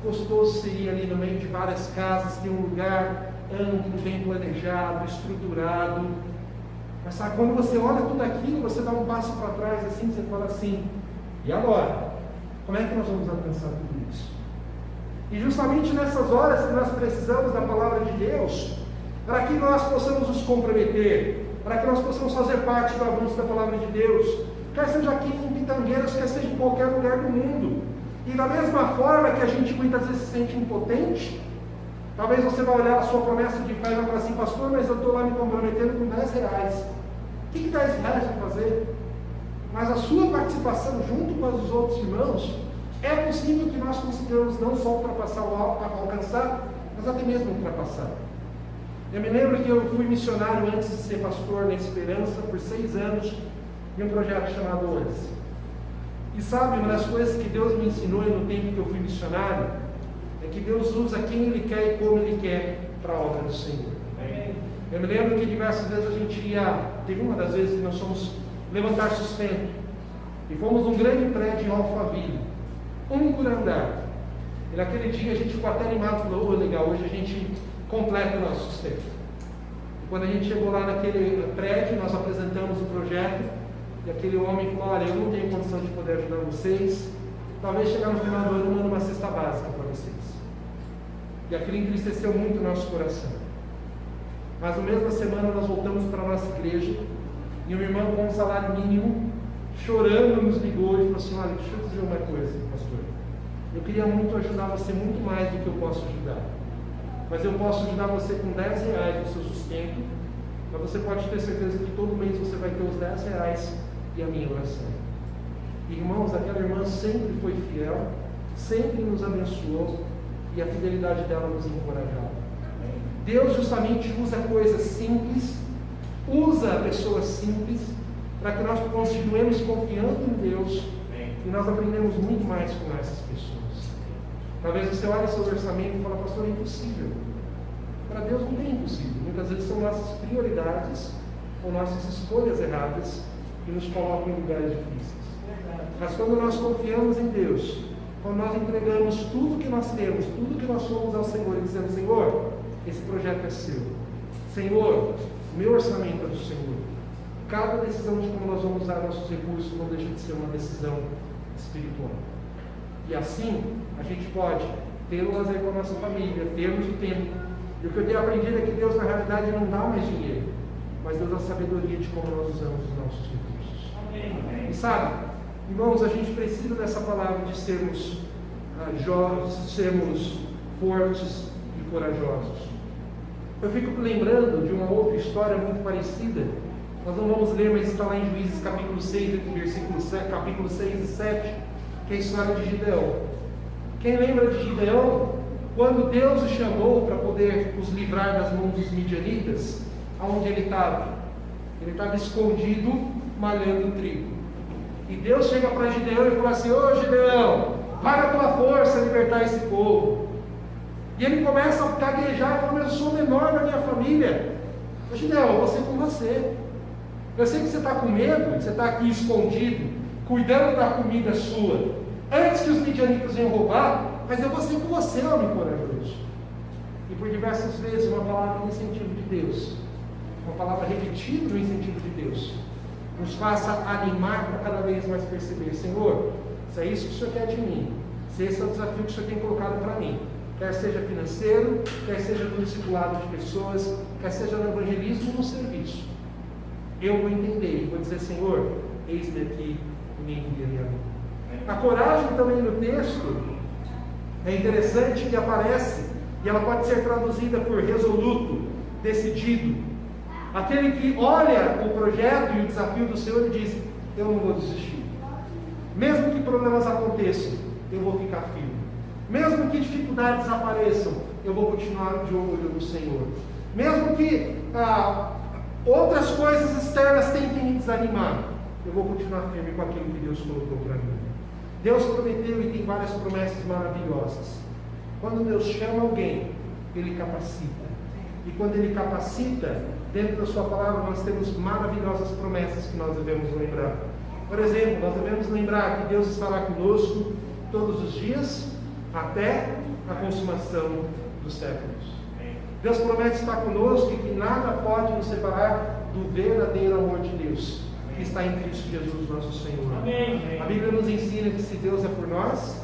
Gostoso seria ali no meio de várias casas, ter um lugar amplo, bem planejado, estruturado. Mas sabe, quando você olha tudo aquilo, você dá um passo para trás assim, você fala assim: e agora? Como é que nós vamos alcançar tudo isso? E justamente nessas horas que nós precisamos da palavra de Deus, para que nós possamos nos comprometer, para que nós possamos fazer parte do avanço da palavra de Deus, quer seja aqui em Pitangueiras, quer seja em qualquer lugar do mundo. E da mesma forma que a gente muitas vezes se sente impotente, talvez você vai olhar a sua promessa de fé e vai falar assim: pastor, mas eu estou lá me comprometendo com R$10. O que R$10 vai fazer? Mas a sua participação junto com os outros irmãos É possível que nós consigamos não só ultrapassar o alcançar, mas até mesmo ultrapassar. Eu me lembro que eu fui missionário antes de ser pastor na Esperança por 6 anos em um projeto chamado Oasis. E sabe, uma das coisas que Deus me ensinou no tempo que eu fui missionário é que Deus usa quem Ele quer e como Ele quer para a obra do Senhor. Eu me lembro que diversas vezes a gente teve uma das vezes que nós fomos levantar sustento e fomos num grande prédio em Alphaville, um por andar. E naquele dia a gente ficou até animado, falou: legal, hoje a gente completa o nosso sustento. E quando a gente chegou lá naquele prédio, nós apresentamos o projeto, e aquele homem falou: olha, eu não tenho condição de poder ajudar vocês, talvez chegar no final do ano eu mando uma cesta básica para vocês. E aquilo entristeceu muito o nosso coração. Mas na mesma semana nós voltamos para a nossa igreja, e uma irmã com um salário mínimo, chorando, nos ligou e falou assim: olha, deixa eu dizer uma coisa, pastor, eu queria muito ajudar você, muito mais do que eu posso ajudar, mas eu posso ajudar você com R$10 no seu sustento, mas você pode ter certeza que todo mês você vai ter os R$10 e a minha oração. Irmãos, aquela irmã sempre foi fiel, sempre nos abençoou, e a fidelidade dela nos encorajava. Deus justamente usa coisas simples, usa pessoas simples, para que nós continuemos confiando em Deus, e nós aprendemos muito mais com essas pessoas. Talvez você olhe seu orçamento e fale: pastor, é impossível. Para Deus não é impossível. Muitas vezes são nossas prioridades ou nossas escolhas erradas que nos colocam em lugares difíceis. Mas quando nós confiamos em Deus, quando nós entregamos tudo que nós temos, tudo que nós somos ao Senhor, e dizemos: Senhor, esse projeto é seu. Senhor, meu orçamento é do Senhor. Cada decisão de como nós vamos usar nossos recursos não deixa de ser uma decisão espiritual. E assim, a gente pode ter o lazer com a nossa família, termos o tempo. E o que eu tenho aprendido é que Deus, na realidade, não dá mais dinheiro, mas Deus dá sabedoria de como nós usamos os nossos recursos. Amém. E sabe, irmãos, a gente precisa dessa palavra de sermos jovens, sermos fortes e corajosos. Eu fico lembrando de uma outra história muito parecida. Nós não vamos ler, mas está lá em Juízes capítulo 6, capítulo 6 e 7, que é a história de Gideão. Quem lembra de Gideão? Quando Deus o chamou para poder os livrar das mãos dos midianitas, aonde ele estava? Ele estava escondido, malhando trigo. E Deus chega para Gideão e fala assim: ô Gideão, vai na tua força libertar esse povo. E ele começa a gaguejar e fala: mas eu sou o menor da minha família. Ô Gideão, eu vou ser com você. Eu sei que você está com medo, que você está aqui escondido, cuidando da comida sua, antes que os midianitas venham roubar, mas eu vou ser com você, homem corajoso. E por diversas vezes, uma palavra no incentivo de Deus, uma palavra repetida no incentivo de Deus, nos faça animar para cada vez mais perceber: Senhor, se é isso que o Senhor quer de mim, se esse é o desafio que o Senhor tem colocado para mim, quer seja financeiro, quer seja no discipulado de pessoas, quer seja no evangelismo ou no serviço, eu vou entender e vou dizer: Senhor, eis-me aqui e me envia a mim. A coragem também no texto é interessante que aparece, e ela pode ser traduzida por resoluto, decidido. Aquele que olha o projeto e o desafio do Senhor e diz: eu não vou desistir. Mesmo que problemas aconteçam, eu vou ficar firme. Mesmo que dificuldades apareçam, eu vou continuar de olho no Senhor. Mesmo que outras coisas externas tentem me desanimar, eu vou continuar firme com aquilo que Deus colocou para mim. Deus prometeu e tem várias promessas maravilhosas. Quando Deus chama alguém, Ele capacita. E quando Ele capacita, dentro da sua palavra nós temos maravilhosas promessas que nós devemos lembrar. Por exemplo, nós devemos lembrar que Deus estará conosco todos os dias, até a consumação dos séculos. Deus promete estar conosco e que nada pode nos separar do verdadeiro amor de Deus, que está em Cristo Jesus, nosso Senhor. Amém. A Bíblia nos ensina que se Deus é por nós,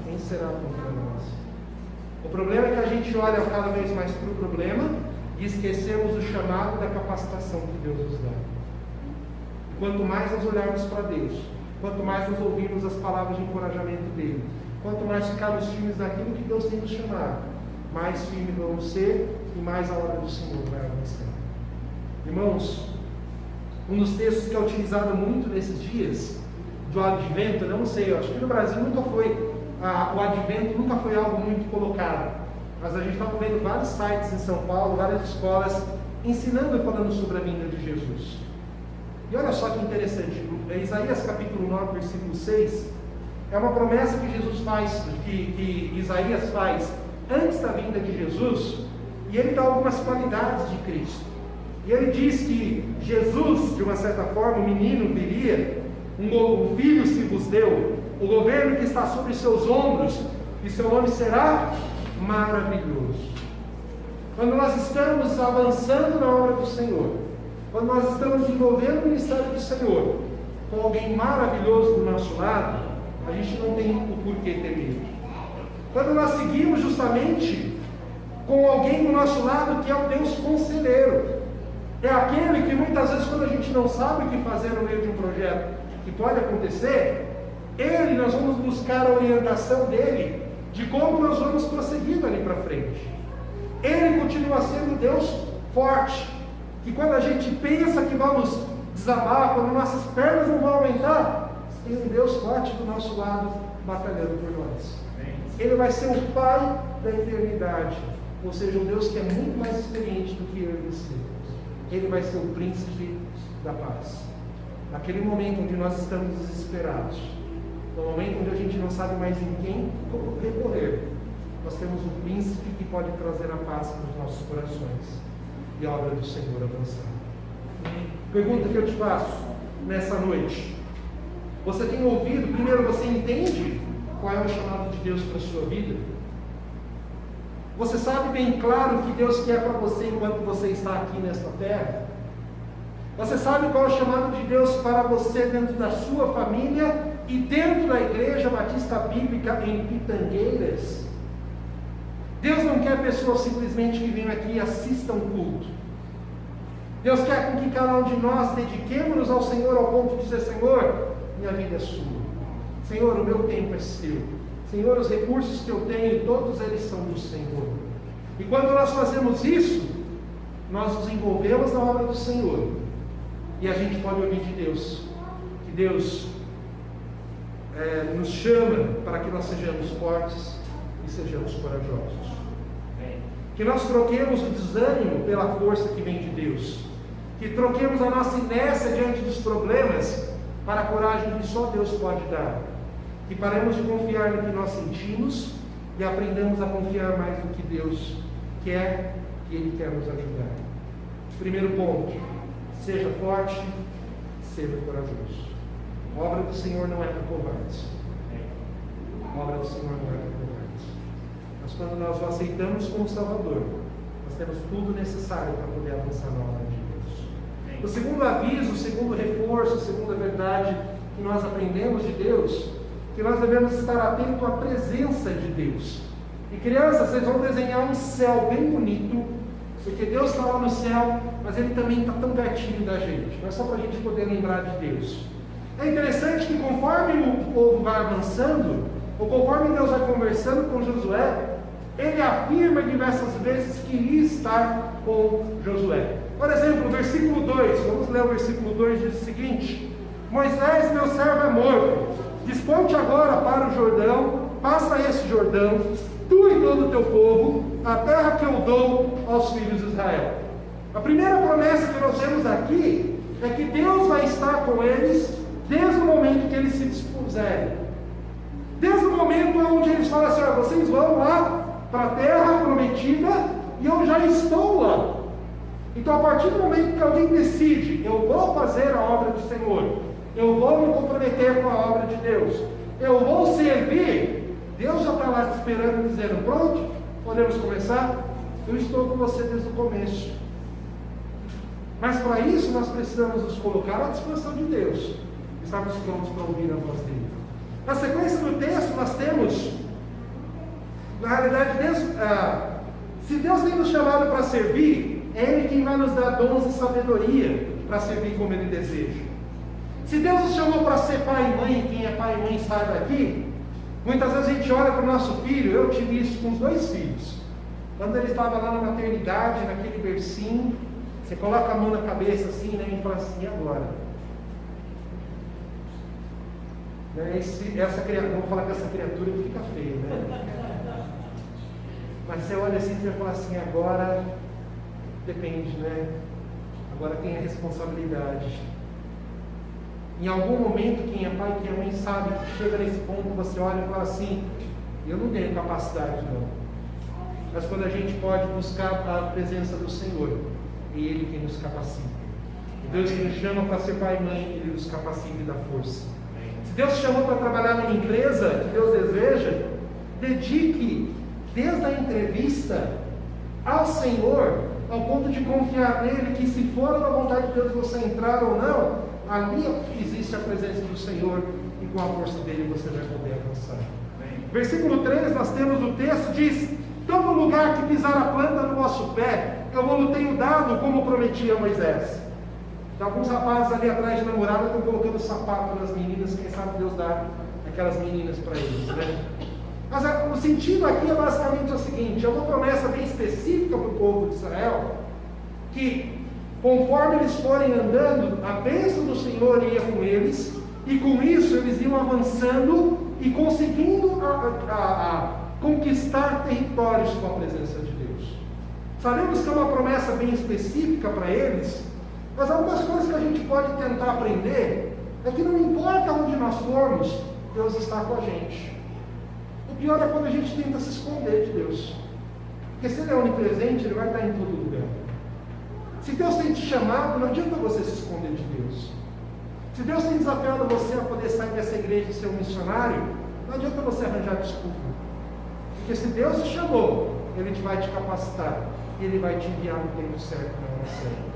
quem será contra nós? O problema é que a gente olha cada vez mais para o problema e esquecemos o chamado da capacitação que Deus nos dá. Quanto mais nós olharmos para Deus, quanto mais nós ouvirmos as palavras de encorajamento dele, quanto mais ficarmos firmes naquilo que Deus tem nos chamado, mais firmes vamos ser e mais a hora do Senhor vai avançar. Irmãos, um dos textos que é utilizado muito nesses dias, do advento, eu não sei, eu acho que no Brasil nunca foi, o advento nunca foi algo muito colocado, mas a gente estava vendo vários sites em São Paulo, várias escolas ensinando e falando sobre a vinda de Jesus. E olha só que interessante, Isaías capítulo 9, versículo 6, é uma promessa que Jesus faz, que Isaías faz antes da vinda de Jesus, e ele dá algumas qualidades de Cristo. E ele diz que Jesus, de uma certa forma, o menino viria, um filho se vos deu, o governo que está sobre seus ombros, e seu nome será maravilhoso. Quando nós estamos avançando na obra do Senhor, quando nós estamos envolvendo o ministério do Senhor, com alguém maravilhoso do nosso lado, a gente não tem o porquê ter medo. Quando nós seguimos justamente com alguém do nosso lado que é o Deus conselheiro, é aquele que muitas vezes, quando a gente não sabe o que fazer no meio de um projeto que pode acontecer, nós vamos buscar a orientação dele de como nós vamos prosseguir dali para frente. Ele continua sendo Deus forte, que quando a gente pensa que vamos desabar, quando nossas pernas não vão aumentar, tem um Deus forte do nosso lado batalhando por nós. Ele vai ser o Pai da eternidade, ou seja, um Deus que é muito mais experiente do que eu e você. Ele vai ser o príncipe da paz. Naquele momento onde nós estamos desesperados, no momento onde a gente não sabe mais em quem recorrer, nós temos um príncipe que pode trazer a paz para os nossos corações e a obra do Senhor avançar. Pergunta que eu te faço nessa noite: você tem ouvido? Primeiro, você entende qual é o chamado de Deus para a sua vida? Você sabe bem claro o que Deus quer para você enquanto você está aqui nesta terra? Você sabe qual é o chamado de Deus para você dentro da sua família e dentro da Igreja Batista Bíblica em Pitangueiras? Deus não quer pessoas simplesmente que venham aqui e assistam o culto. Deus quer com que cada um de nós dediquemos-nos ao Senhor ao ponto de dizer: Senhor, minha vida é sua. Senhor, o meu tempo é seu. Senhor, os recursos que eu tenho, todos eles são do Senhor. E quando nós fazemos isso, nós nos envolvemos na obra do Senhor. E a gente pode ouvir de Deus, que Deus nos chama para que nós sejamos fortes e sejamos corajosos. Que nós troquemos o desânimo pela força que vem de Deus. Que troquemos a nossa inércia diante dos problemas para a coragem que só Deus pode dar. Que paremos de confiar no que nós sentimos e aprendamos a confiar mais no que Deus quer e Ele quer nos ajudar. Primeiro ponto: seja forte, seja corajoso. A obra do Senhor não é para covardes. A obra do Senhor não é para covardes. Mas quando nós o aceitamos como Salvador, nós temos tudo necessário para poder avançar na obra de Deus. O segundo aviso, o segundo reforço, a segunda verdade que nós aprendemos de Deus, que nós devemos estar atentos à presença de Deus. E crianças, vocês vão desenhar um céu bem bonito, porque Deus está lá no céu, mas Ele também está tão pertinho da gente. Não é só para a gente poder lembrar de Deus. É interessante que conforme o povo vai avançando, ou conforme Deus vai conversando com Josué, Ele afirma diversas vezes que iria estar com Josué. Por exemplo, o versículo 2, vamos ler o versículo 2, diz o seguinte: Moisés, meu servo, é morto. Desponte agora para o Jordão, passa esse Jordão, tu e todo o teu povo, a terra que eu dou aos filhos de Israel. A primeira promessa que nós vemos aqui é que Deus vai estar com eles desde o momento que eles se dispuserem. Desde o momento onde eles falam assim: vocês vão lá para a terra prometida e eu já estou lá. Então, a partir do momento que alguém decide: eu vou fazer a obra do Senhor, eu vou me comprometer com a obra de Deus, eu vou servir, Deus já está lá te esperando, dizendo: pronto, podemos começar? Eu estou com você desde o começo. Mas para isso nós precisamos nos colocar à disposição de Deus, estarmos prontos para ouvir a voz dele. Na sequência do texto nós temos, na realidade, se Deus tem nos chamado para servir, é Ele quem vai nos dar dons e sabedoria para servir como Ele deseja. Se Deus nos chamou para ser pai e mãe, quem é pai e mãe sai daqui, muitas vezes a gente olha para o nosso filho. Eu tive isso com os 2 filhos. Quando ele estava lá na maternidade, naquele bercinho, você coloca a mão na cabeça assim, né, e fala assim: e agora? Né? Essa criatura, vamos falar que essa criatura fica feia, né? Mas você olha assim e você fala assim, agora depende, né? Agora quem é responsabilidade? Em algum momento, quem é pai e quem é mãe sabe que chega nesse ponto, você olha e fala assim, eu não tenho capacidade não. Mas quando a gente pode buscar a presença do Senhor, é Ele quem nos capacita. E Deus que nos chama para ser pai e mãe, Ele nos capacita e dá força. Se Deus te chamou para trabalhar numa empresa que Deus deseja, dedique desde a entrevista ao Senhor, ao ponto de confiar nele, que se for da vontade de Deus você entrar ou não, ali existe a presença do Senhor e com a força dele você vai poder avançar. Versículo 3, nós temos o texto, diz, todo lugar que pisar a planta no vosso pé, eu vou tenho dado como prometi a Moisés. Então, alguns rapazes ali atrás de namorada estão colocando sapato nas meninas, quem sabe Deus dá aquelas meninas para eles, né? Mas o sentido aqui é basicamente o seguinte, é uma promessa bem específica para o povo de Israel, que conforme eles forem andando, a bênção do Senhor ia com eles, e com isso eles iam avançando e conseguindo conquistar territórios com a presença de Deus. Sabemos que é uma promessa bem específica para eles, mas algumas coisas que a gente pode tentar aprender é que não importa onde nós formos, Deus está com a gente. O pior é quando a gente tenta se esconder de Deus, porque se Ele é onipresente, Ele vai estar em todo lugar. Se Deus tem te chamado, não adianta você se esconder de Deus. Se Deus tem desafiado você a poder sair dessa igreja e ser um missionário, não adianta você arranjar desculpa. Porque se Deus te chamou, Ele vai te capacitar e Ele vai te enviar no tempo certo, na hora certa.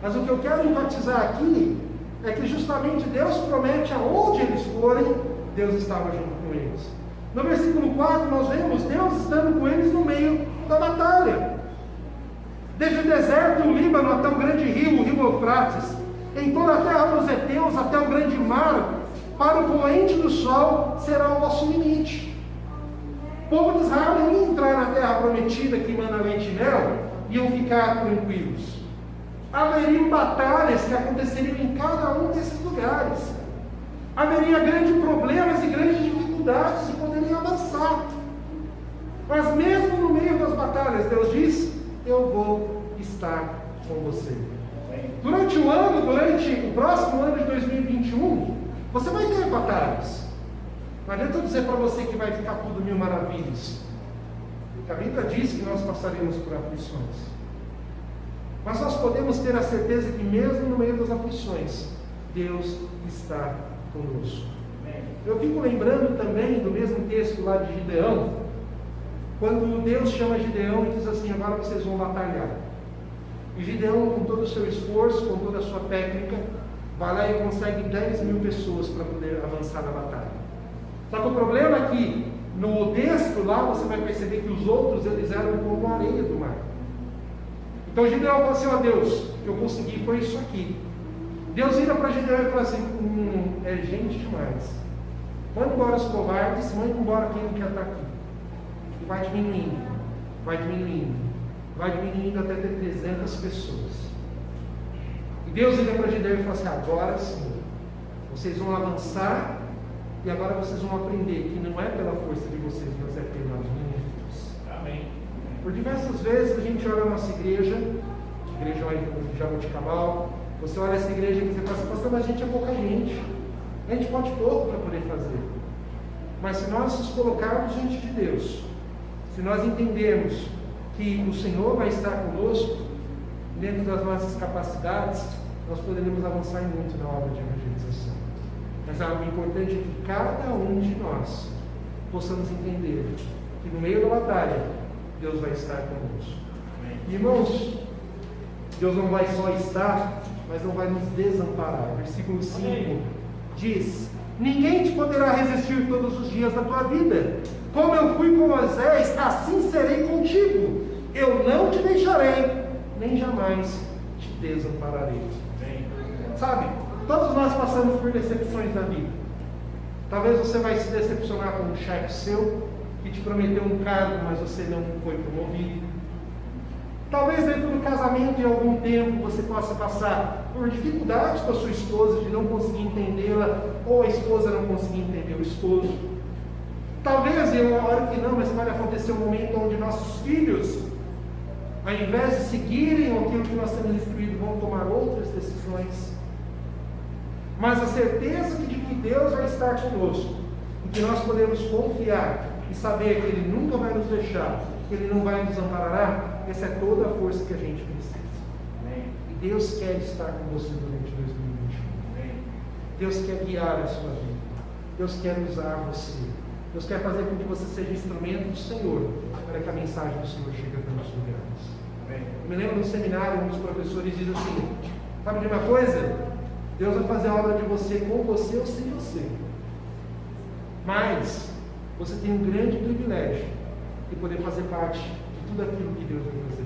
Mas o que eu quero enfatizar aqui é que justamente Deus promete aonde eles forem, Deus estava junto com eles. No versículo 4 nós vemos Deus estando com eles no meio da batalha. Desde o deserto do Líbano até o grande rio, o rio Eufrates, em toda a terra dos heteus até o grande mar, para o poente do sol será o vosso limite. O povo de Israel não ia entrar na terra prometida que mana leite e mel, iam ficar tranquilos. Haveriam batalhas que aconteceriam em cada um desses lugares. Haveria grandes problemas e grandes dificuldades e poderiam avançar. Mas mesmo no meio das batalhas, Deus diz, eu vou estar com você. Durante o próximo ano de 2021, você vai ter batalhas. Não adianta eu dizer para você que vai ficar tudo mil maravilhas. A Bíblia diz que nós passaremos por aflições. Mas nós podemos ter a certeza que mesmo no meio das aflições, Deus está conosco. Eu fico lembrando também do mesmo texto lá de Gideão, quando Deus chama Gideão e diz assim, agora vocês vão batalhar. E Gideão, com todo o seu esforço, com toda a sua técnica, vai lá e consegue 10 mil pessoas para poder avançar na batalha. Só que o problema é que no texto lá você vai perceber que os outros eles eram como a areia do mar. Então Gideão fala assim, ó Deus, o que eu consegui foi isso aqui. Deus vira para Gideão e fala assim, é gente demais. Manda embora os covardes, manda embora quem não quer estar aqui. E vai diminuindo, vai diminuindo, vai diminuindo até ter 300 pessoas. E Deus vira para Gideão e fala assim, agora sim, vocês vão avançar e agora vocês vão aprender que não é pela força de vocês, mas é pela minha força. Amém. Por diversas vezes a gente olha a nossa igreja lá em Jaboticabal, você olha essa igreja e você fala assim, pastor, mas a gente é pouca gente, a gente pode pouco para poder fazer. Mas se nós nos colocarmos diante de Deus, se nós entendermos que o Senhor vai estar conosco, dentro das nossas capacidades, nós poderemos avançar muito na obra de evangelização. Mas algo importante é que cada um de nós possamos entender que no meio da batalha, Deus vai estar conosco. Irmãos, Deus não vai só estar, mas não vai nos desamparar. Versículo 5 diz, ninguém te poderá resistir todos os dias da tua vida. Como eu fui com Moisés, assim serei contigo. Eu não te deixarei, nem jamais te desampararei. Sabe, todos nós passamos por decepções na vida. Talvez você vai se decepcionar com um chefe seu, que te prometeu um cargo, mas você não foi promovido. Talvez dentro do casamento, em algum tempo, você possa passar por dificuldades com a sua esposa, de não conseguir entendê-la, ou a esposa não conseguir entender o esposo. Talvez, eu oro que não, mas pode acontecer um momento onde nossos filhos, ao invés de seguirem aquilo que nós temos instruído, vão tomar outras decisões. Mas a certeza de que Deus vai estar conosco, e que nós podemos confiar e saber que Ele nunca vai nos deixar, que Ele não vai nos amparar, essa é toda a força que a gente precisa. Amém. E Deus quer estar com você durante 2021. Amém. Deus quer guiar a sua vida. Deus quer usar você. Deus quer fazer com que você seja instrumento do Senhor, para que a mensagem do Senhor chegue a todos os lugares. Amém. Eu me lembro no seminário, um dos professores diz assim: sabe de uma coisa? Deus vai fazer a obra de você com você ou sem você. Mas você tem um grande privilégio de poder fazer parte de tudo aquilo que Deus vai fazer,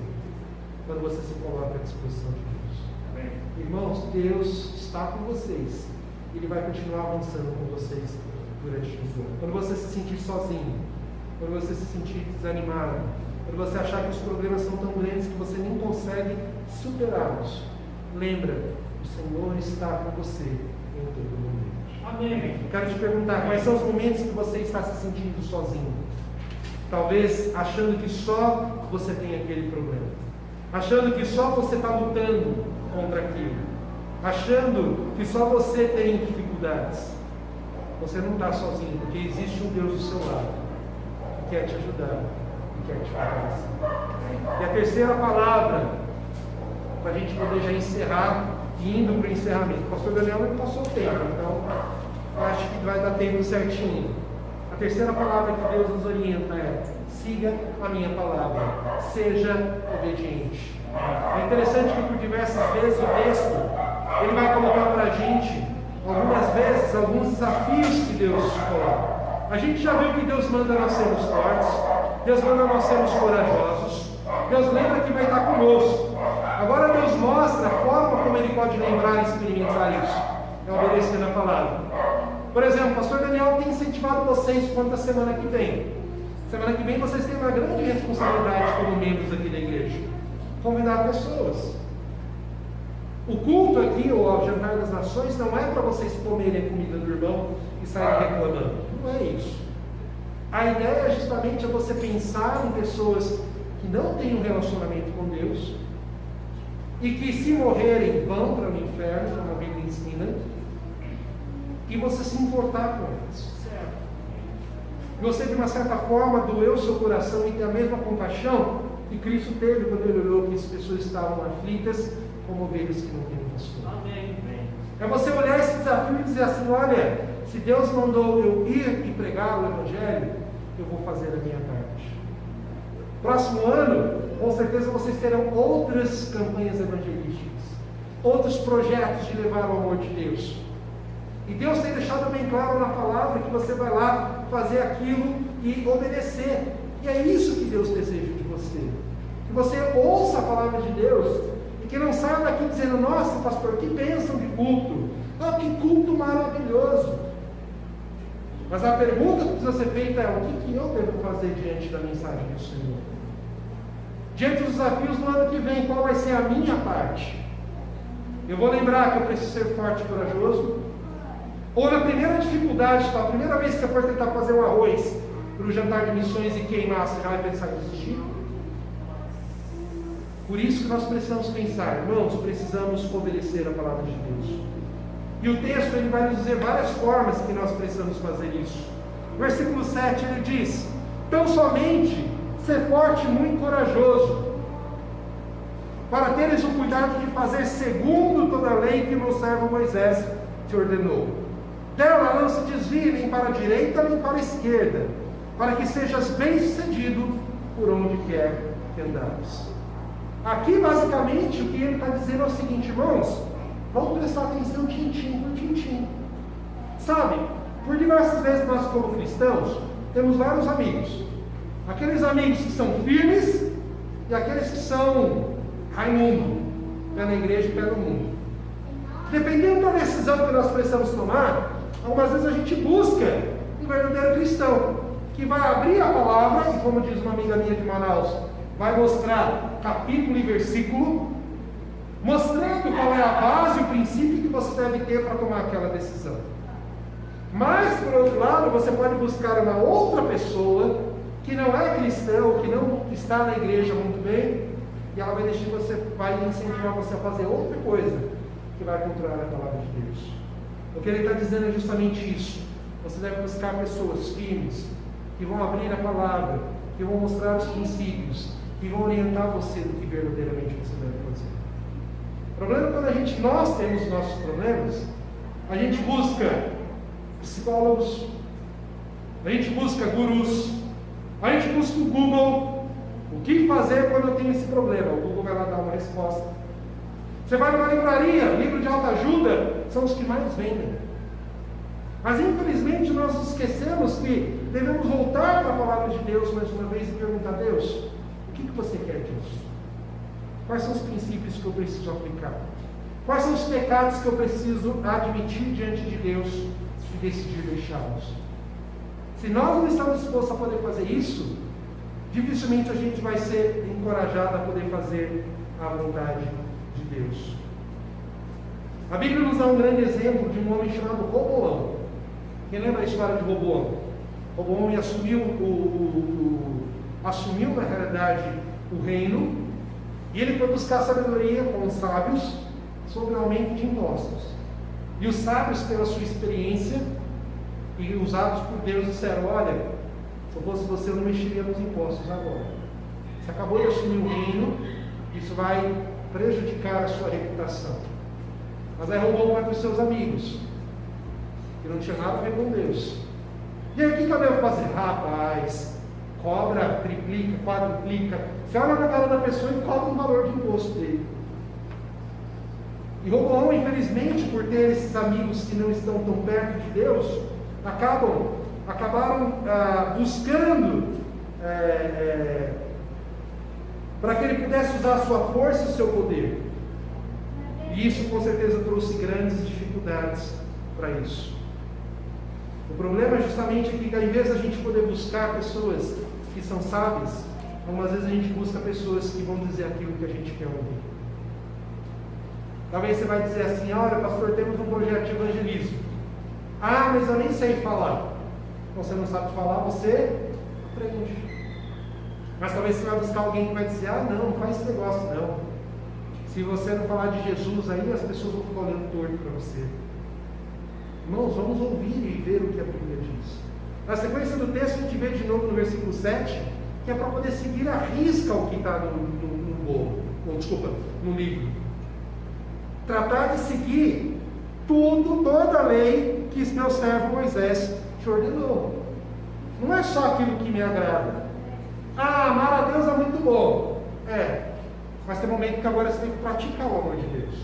quando você se coloca à disposição de Deus. Amém. Irmãos, Deus está com vocês. Ele vai continuar avançando com vocês durante o ano. Quando você se sentir sozinho, quando você se sentir desanimado, quando você achar que os problemas são tão grandes que você nem consegue superá-los, lembra, o Senhor está com você em todo momento. Amém. Eu quero te perguntar, quais são os momentos que você está se sentindo sozinho? Talvez achando que só você tem aquele problema, achando que só você está lutando contra aquilo, achando que só você tem dificuldades. Você não está sozinho, porque existe um Deus do seu lado, que quer te ajudar e quer te fortalecer. E a terceira palavra, para a gente poder já encerrar, indo para o encerramento. O pastor Daniel não passou o tempo, então eu acho que vai dar tempo certinho. A terceira palavra que Deus nos orienta é: siga a minha palavra, seja obediente. É interessante que por diversas vezes o texto ele vai colocar para a gente, algumas vezes, alguns desafios que Deus coloca. A gente já viu que Deus manda nós sermos fortes, Deus manda nós sermos corajosos, Deus lembra que vai estar conosco. Agora Deus mostra a forma como Ele pode lembrar e experimentar isso, é obedecendo a palavra. Por exemplo, o pastor Daniel tem incentivado vocês quanto à semana que vem. Semana que vem vocês têm uma grande responsabilidade como membros aqui da igreja: convidar pessoas. O culto aqui, ou ao Jantar das Nações, não é para vocês comerem a comida do irmão e saírem reclamando. Não é isso. A ideia justamente é você pensar em pessoas que não têm um relacionamento com Deus e que, se morrerem, vão para o inferno, como a Bíblia ensina, e você se importar com eles. E você, de uma certa forma, doeu o seu coração e ter a mesma compaixão que Cristo teve quando Ele olhou que as pessoas estavam aflitas, como ovelhas que não têm pastor. Amém. É você olhar esse desafio e dizer assim: olha, se Deus mandou eu ir e pregar o Evangelho, eu vou fazer a minha parte. Próximo ano, com certeza vocês terão outras campanhas evangelísticas, outros projetos de levar o amor de Deus. E Deus tem deixado bem claro na palavra que você vai lá fazer aquilo e obedecer. E é isso que Deus deseja de você. Que você ouça a palavra de Deus e que não saia daqui dizendo: nossa, pastor, que bênção de culto. Ah, que culto maravilhoso. Mas a pergunta que precisa ser feita é: o que eu devo fazer diante da mensagem do Senhor? Diante dos desafios do ano que vem, qual vai ser a minha parte? Eu vou lembrar que eu preciso ser forte e corajoso. Ou na primeira dificuldade, a primeira vez que eu for tentar fazer um arroz para o jantar de missões e queimar, você já vai pensar em desistir? Por isso que nós precisamos pensar, irmãos, precisamos obedecer a palavra de Deus. E o texto ele vai nos dizer várias formas que nós precisamos fazer isso. Versículo 7 ele diz: tão somente ser forte e muito corajoso, para teres o cuidado de fazer segundo toda a lei que o meu servo Moisés te ordenou. Dela não se desvie nem para a direita nem para a esquerda, para que sejas bem sucedido por onde quer que andares. Aqui basicamente o que ele está dizendo é o seguinte: irmãos, vamos prestar atenção tintim por tintim. Sabe, por diversas vezes nós como cristãos temos vários amigos. Aqueles amigos que são firmes e aqueles que são Raimundo, pé na igreja e pé no mundo. Dependendo da decisão que nós precisamos tomar, algumas vezes a gente busca um verdadeiro cristão, que vai abrir a palavra, e como diz uma amiga minha de Manaus, vai mostrar capítulo e versículo, mostrando qual é a base, o princípio que você deve ter para tomar aquela decisão. Mas, por outro lado, você pode buscar uma outra pessoa que não é cristã, ou que não está na igreja muito bem, e ela vai incentivar você a fazer outra coisa que vai contrária à palavra de Deus. O que ele está dizendo é justamente isso. Você deve buscar pessoas firmes, que vão abrir a palavra, que vão mostrar os princípios, que vão orientar você do que verdadeiramente você deve fazer. O problema é quando nós temos os nossos problemas, a gente busca psicólogos, a gente busca gurus, a gente busca o Google, o que fazer quando eu tenho esse problema? O Google vai lá dar uma resposta. Você vai numa livraria, livro de autoajuda, são os que mais vendem. Mas infelizmente nós esquecemos que devemos voltar para a palavra de Deus mais uma vez e perguntar: Deus, o que você quer disso? Quais são os princípios que eu preciso aplicar? Quais são os pecados que eu preciso admitir diante de Deus e decidir deixá-los? Se nós não estamos dispostos a poder fazer isso, dificilmente a gente vai ser encorajado a poder fazer a vontade de Deus. A Bíblia nos dá um grande exemplo de um homem chamado Roboão. Quem lembra a história de Roboão? Roboão assumiu na realidade o reino, e ele foi buscar sabedoria com os sábios sobre o aumento de impostos. E os sábios, pela sua experiência e usados por Deus, disseram: olha, se eu fosse você, eu não mexeria nos impostos agora. Você acabou de assumir o reino, isso vai prejudicar a sua reputação. Mas aí Roboão vai para os seus amigos, que não tinha nada a ver com Deus. E aí o que eu devo fazer? Rapaz, cobra, triplica, quadruplica. Você olha na cara da pessoa e cobra um valor de imposto dele. E Roboão, infelizmente, por ter esses amigos que não estão tão perto de Deus, acabaram buscando para que ele pudesse usar a sua força e o seu poder. E isso com certeza trouxe grandes dificuldades para isso. O problema é justamente que, ao invés de a gente poder buscar pessoas que são sábias, algumas vezes a gente busca pessoas que vão dizer aquilo que a gente quer ouvir. Talvez você vai dizer assim: olha, pastor, temos um projeto de evangelismo. Ah, mas eu nem sei falar. Você não sabe falar, você aprende. Mas talvez você vai buscar alguém que vai dizer: ah, não faz esse negócio não. Se você não falar de Jesus aí, as pessoas vão ficar olhando torto para você. Irmãos, vamos ouvir e ver o que a Bíblia diz. Na sequência do texto, a gente vê de novo no versículo 7, que é para poder seguir à risca o que está no livro. Tratar de seguir toda a lei que meu servo Moisés te ordenou. Não é só aquilo que me agrada. Ah, amar a Deus é muito bom. Mas tem um momento que agora você tem que praticar o amor de Deus.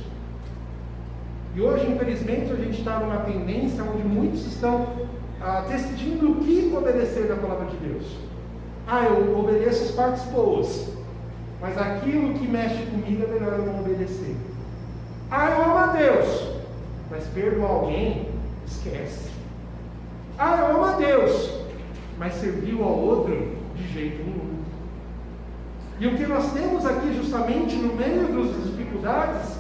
E hoje, infelizmente, a gente está numa tendência onde muitos estão decidindo o que obedecer da palavra de Deus. Ah, eu obedeço as partes boas, mas aquilo que mexe comigo é melhor eu não obedecer. Ah, eu amo a Deus, mas perdoar alguém, esquece. Ah, eu amo a Deus, mas servir ao outro, de jeito nenhum. E o que nós temos aqui, justamente no meio das dificuldades,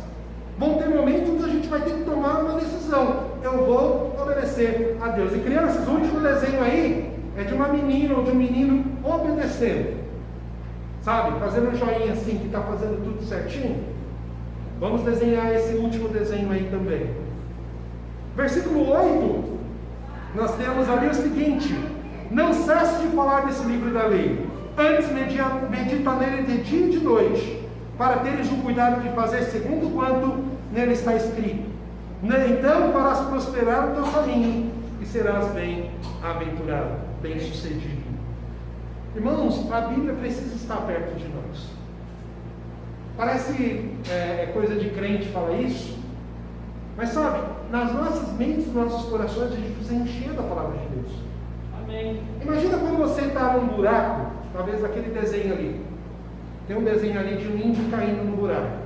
vão ter momentos onde a gente vai ter que tomar uma decisão. Eu vou obedecer a Deus. E crianças, o último desenho aí é de uma menina ou de um menino obedecendo. Sabe? Fazendo um joinha assim, que está fazendo tudo certinho. Vamos desenhar esse último desenho aí também. Versículo 8, nós temos ali o seguinte: não cesse de falar desse livro da lei. Antes medita nele de dia e de noite, para teres o cuidado de fazer segundo quanto nele está escrito. Então farás prosperar o teu caminho e serás bem-aventurado, bem-sucedido. Irmãos, a Bíblia precisa estar perto de nós. Parece coisa de crente falar isso, mas sabe, nas nossas mentes, nos nossos corações, a gente precisa encher da palavra de Deus. Amém. Imagina quando você está num buraco, talvez aquele desenho ali. Tem um desenho ali de um índio caindo no buraco.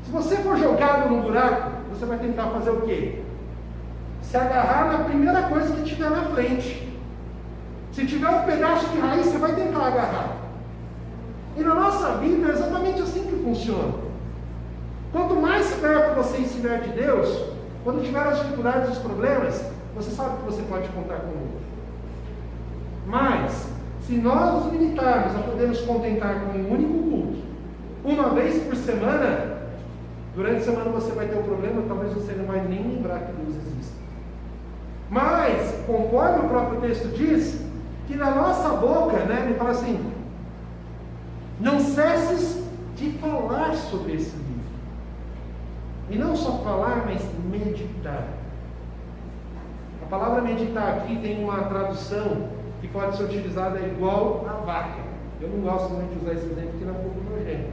Se você for jogado no buraco, você vai tentar fazer o quê? Se agarrar na primeira coisa que tiver na frente. Se tiver um pedaço de raiz, você vai tentar agarrar. E na nossa vida é exatamente assim que funciona. Quanto mais perto você estiver de Deus, quando tiver as dificuldades e os problemas, você sabe que você pode contar com Ele. Mas, se nós nos limitarmos a poder nos contentar com um único culto, uma vez por semana, durante a semana você vai ter um problema, talvez você não vai nem lembrar que Deus existe. Mas, conforme o próprio texto diz, que na nossa boca, ele fala assim, não cesses de falar sobre esse livro. E não só falar, mas meditar. A palavra meditar aqui tem uma tradução que pode ser utilizada igual a vaca. Eu não gosto muito de usar esse exemplo porque não é um pouco nojento.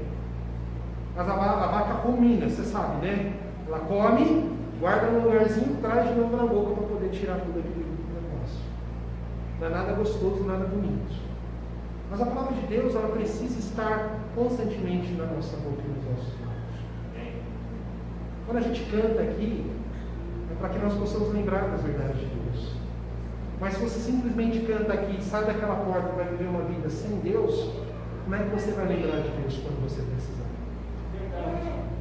Mas a vaca rumina, você sabe, né? Ela come, guarda num lugarzinho, traz de novo na boca para poder tirar tudo aquilo do negócio. Não é nada gostoso, nada bonito. Mas a palavra de Deus, ela precisa estar constantemente na nossa boca e nos nossos lábios. Quando a gente canta aqui, é para que nós possamos lembrar das verdades de Deus. Mas se você simplesmente canta aqui, sai daquela porta e vai viver uma vida sem Deus, como é que você vai lembrar de Deus quando você precisar?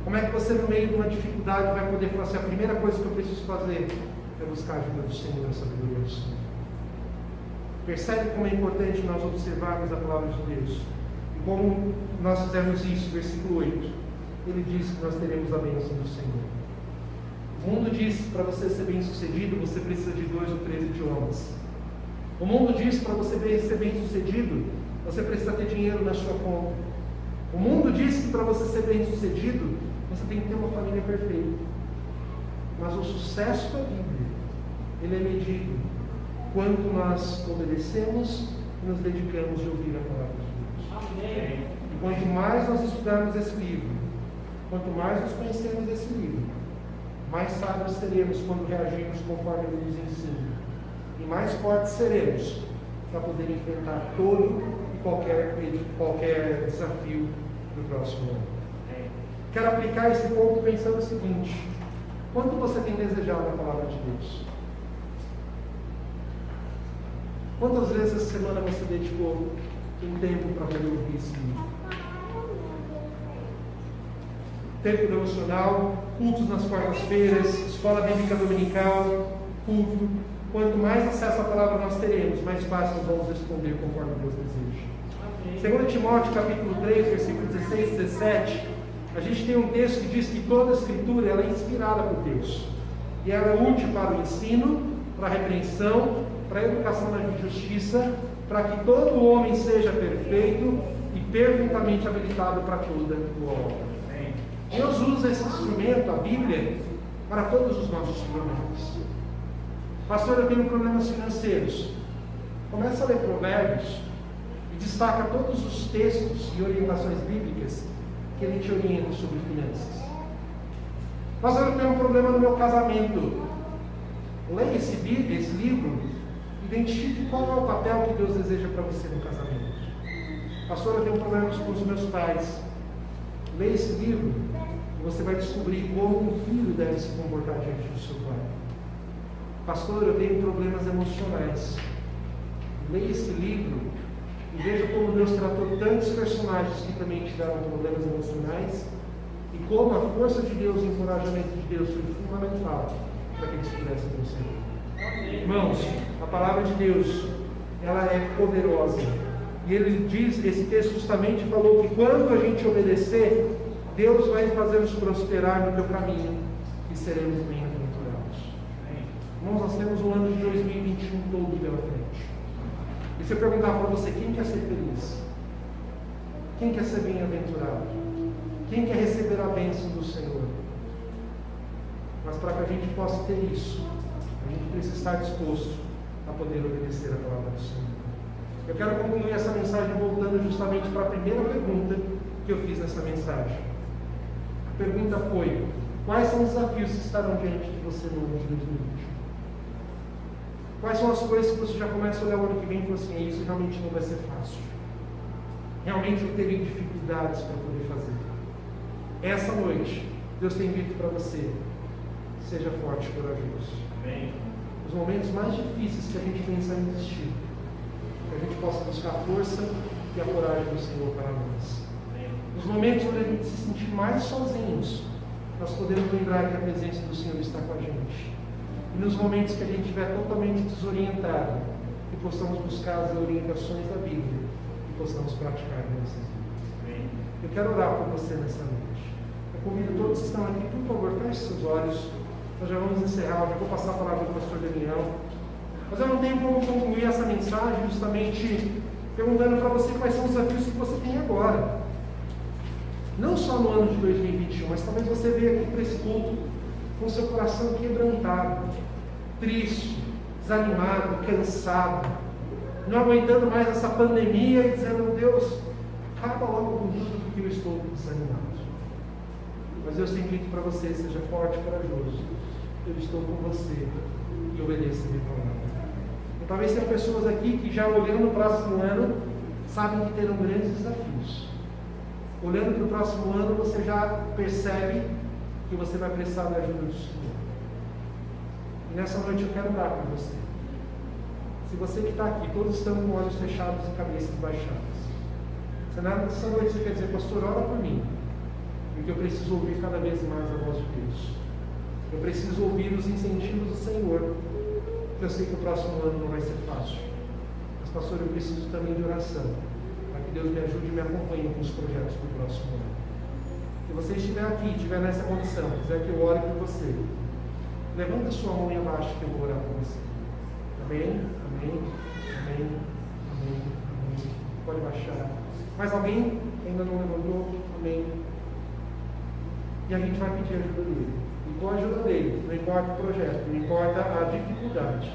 Como é que você, no meio de uma dificuldade, vai poder falar assim, a primeira coisa que eu preciso fazer é buscar a ajuda do Senhor, a sabedoria do Senhor? Percebe como é importante nós observarmos a palavra de Deus? E como nós fizemos isso, versículo 8. Ele diz que nós teremos a bênção do Senhor. O mundo diz que para você ser bem sucedido, você precisa de 2 ou 3 idiomas. O mundo diz que para você ser bem sucedido, você precisa ter dinheiro na sua conta. O mundo diz que para você ser bem sucedido, você tem que ter uma família perfeita. Mas o sucesso da Bíblia, ele é medido quanto nós obedecemos e nos dedicamos a ouvir a palavra de Deus. Amém. E quanto mais nós estudarmos esse livro, quanto mais nós conhecermos esse livro, mais sábios seremos quando reagirmos conforme ele nos ensina. E mais fortes seremos para poder enfrentar todo e qualquer desafio do próximo ano. Quero aplicar esse ponto pensando o seguinte: quanto você tem desejado a palavra de Deus? Quantas vezes essa semana você dedicou um tempo para poder ouvir esse livro? Tempo devocional, cultos nas quartas-feiras, escola bíblica dominical, culto. Quanto mais acesso à palavra nós teremos, mais fácil nós vamos responder conforme Deus deseja. 2 Timóteo capítulo 3, versículos 16 e 17, a gente tem um texto que diz que toda a escritura ela é inspirada por Deus. E ela é útil para o ensino, para a repreensão, para a educação na justiça, para que todo homem seja perfeito e perfeitamente habilitado para toda boa obra. Deus usa esse instrumento, a Bíblia, para todos os nossos problemas. Pastor, eu tenho problemas financeiros. Começa a ler Provérbios e destaca todos os textos e orientações bíblicas que ele te orienta sobre finanças. Pastor, eu tenho um problema no meu casamento. Leia esse livro, identifique qual é o papel que Deus deseja para você no casamento. Pastor, eu tenho problemas com os meus pais. Leia esse livro e você vai descobrir como um filho deve se comportar diante do seu pai. Pastor, eu tenho problemas emocionais. Leia esse livro e veja como Deus tratou tantos personagens que também tiveram problemas emocionais e como a força de Deus e o encorajamento de Deus foi fundamental para que eles pudessem vencer. Irmãos, a palavra de Deus, ela é poderosa. E ele diz, esse texto justamente falou que quando a gente obedecer, Deus vai fazer-nos prosperar no teu caminho e seremos bem-aventurados. Irmãos, nós temos um ano de 2021 todo pela frente. E se eu perguntar para você, quem quer ser feliz? Quem quer ser bem-aventurado? Quem quer receber a bênção do Senhor? Mas para que a gente possa ter isso, a gente precisa estar disposto a poder obedecer a palavra do Senhor. Eu quero concluir essa mensagem voltando justamente para a primeira pergunta que eu fiz nessa mensagem. A pergunta foi: quais são os desafios que estarão diante de você no ano de 2020? Quais são as coisas que você já começa a olhar o ano que vem e fala assim, isso realmente não vai ser fácil. Realmente eu terei dificuldades para poder fazer. Essa noite, Deus tem dito para você, seja forte e corajoso. Amém. Os momentos mais difíceis que a gente pensa em existir, que a gente possa buscar a força e a coragem do Senhor para nós. Amém. Os momentos onde a gente se sentir mais sozinhos, nós podemos lembrar que a presença do Senhor está com a gente. E nos momentos que a gente estiver totalmente desorientado, que possamos buscar as orientações da Bíblia e possamos praticar nessas vidas. Eu quero orar por você nessa noite. Eu convido todos que estão aqui, por favor, feche seus olhos. Nós já vamos encerrar, eu já vou passar a palavra para o pastor Daniel. Mas eu não tenho como concluir essa mensagem justamente perguntando para você quais são os desafios que você tem agora. Não só no ano de 2021, mas talvez você veja aqui para esse culto com seu coração quebrantado, triste, desanimado, cansado, não aguentando mais essa pandemia e dizendo: Deus, acaba logo com tudo porque eu estou desanimado. Mas Deus tem dito para você: seja forte e corajoso, eu estou com você e obedeça a minha palavra. E talvez tenham pessoas aqui que já olhando o próximo ano sabem que terão grandes desafios. Olhando para o próximo ano, você já percebe que você vai precisar da ajuda do Senhor. E nessa noite eu quero orar por você. Se você que está aqui, todos estão com olhos fechados e cabeças baixadas. Se nessa noite você quer dizer: pastor, ora por mim, porque eu preciso ouvir cada vez mais a voz de Deus. Eu preciso ouvir os incentivos do Senhor. Eu sei que o próximo ano não vai ser fácil. Mas, pastor, eu preciso também de oração, para que Deus me ajude e me acompanhe com os projetos do próximo ano. Se você estiver aqui, estiver nessa condição, quiser que eu ore por você, levanta a sua mão e abaixo que eu vou orar por você. Amém? Amém? Amém? Amém? Amém? Pode baixar. Mais alguém ainda não levantou? Amém? E a gente vai pedir a ajuda dele. E com a ajuda dele, não importa o projeto, não importa a dificuldade,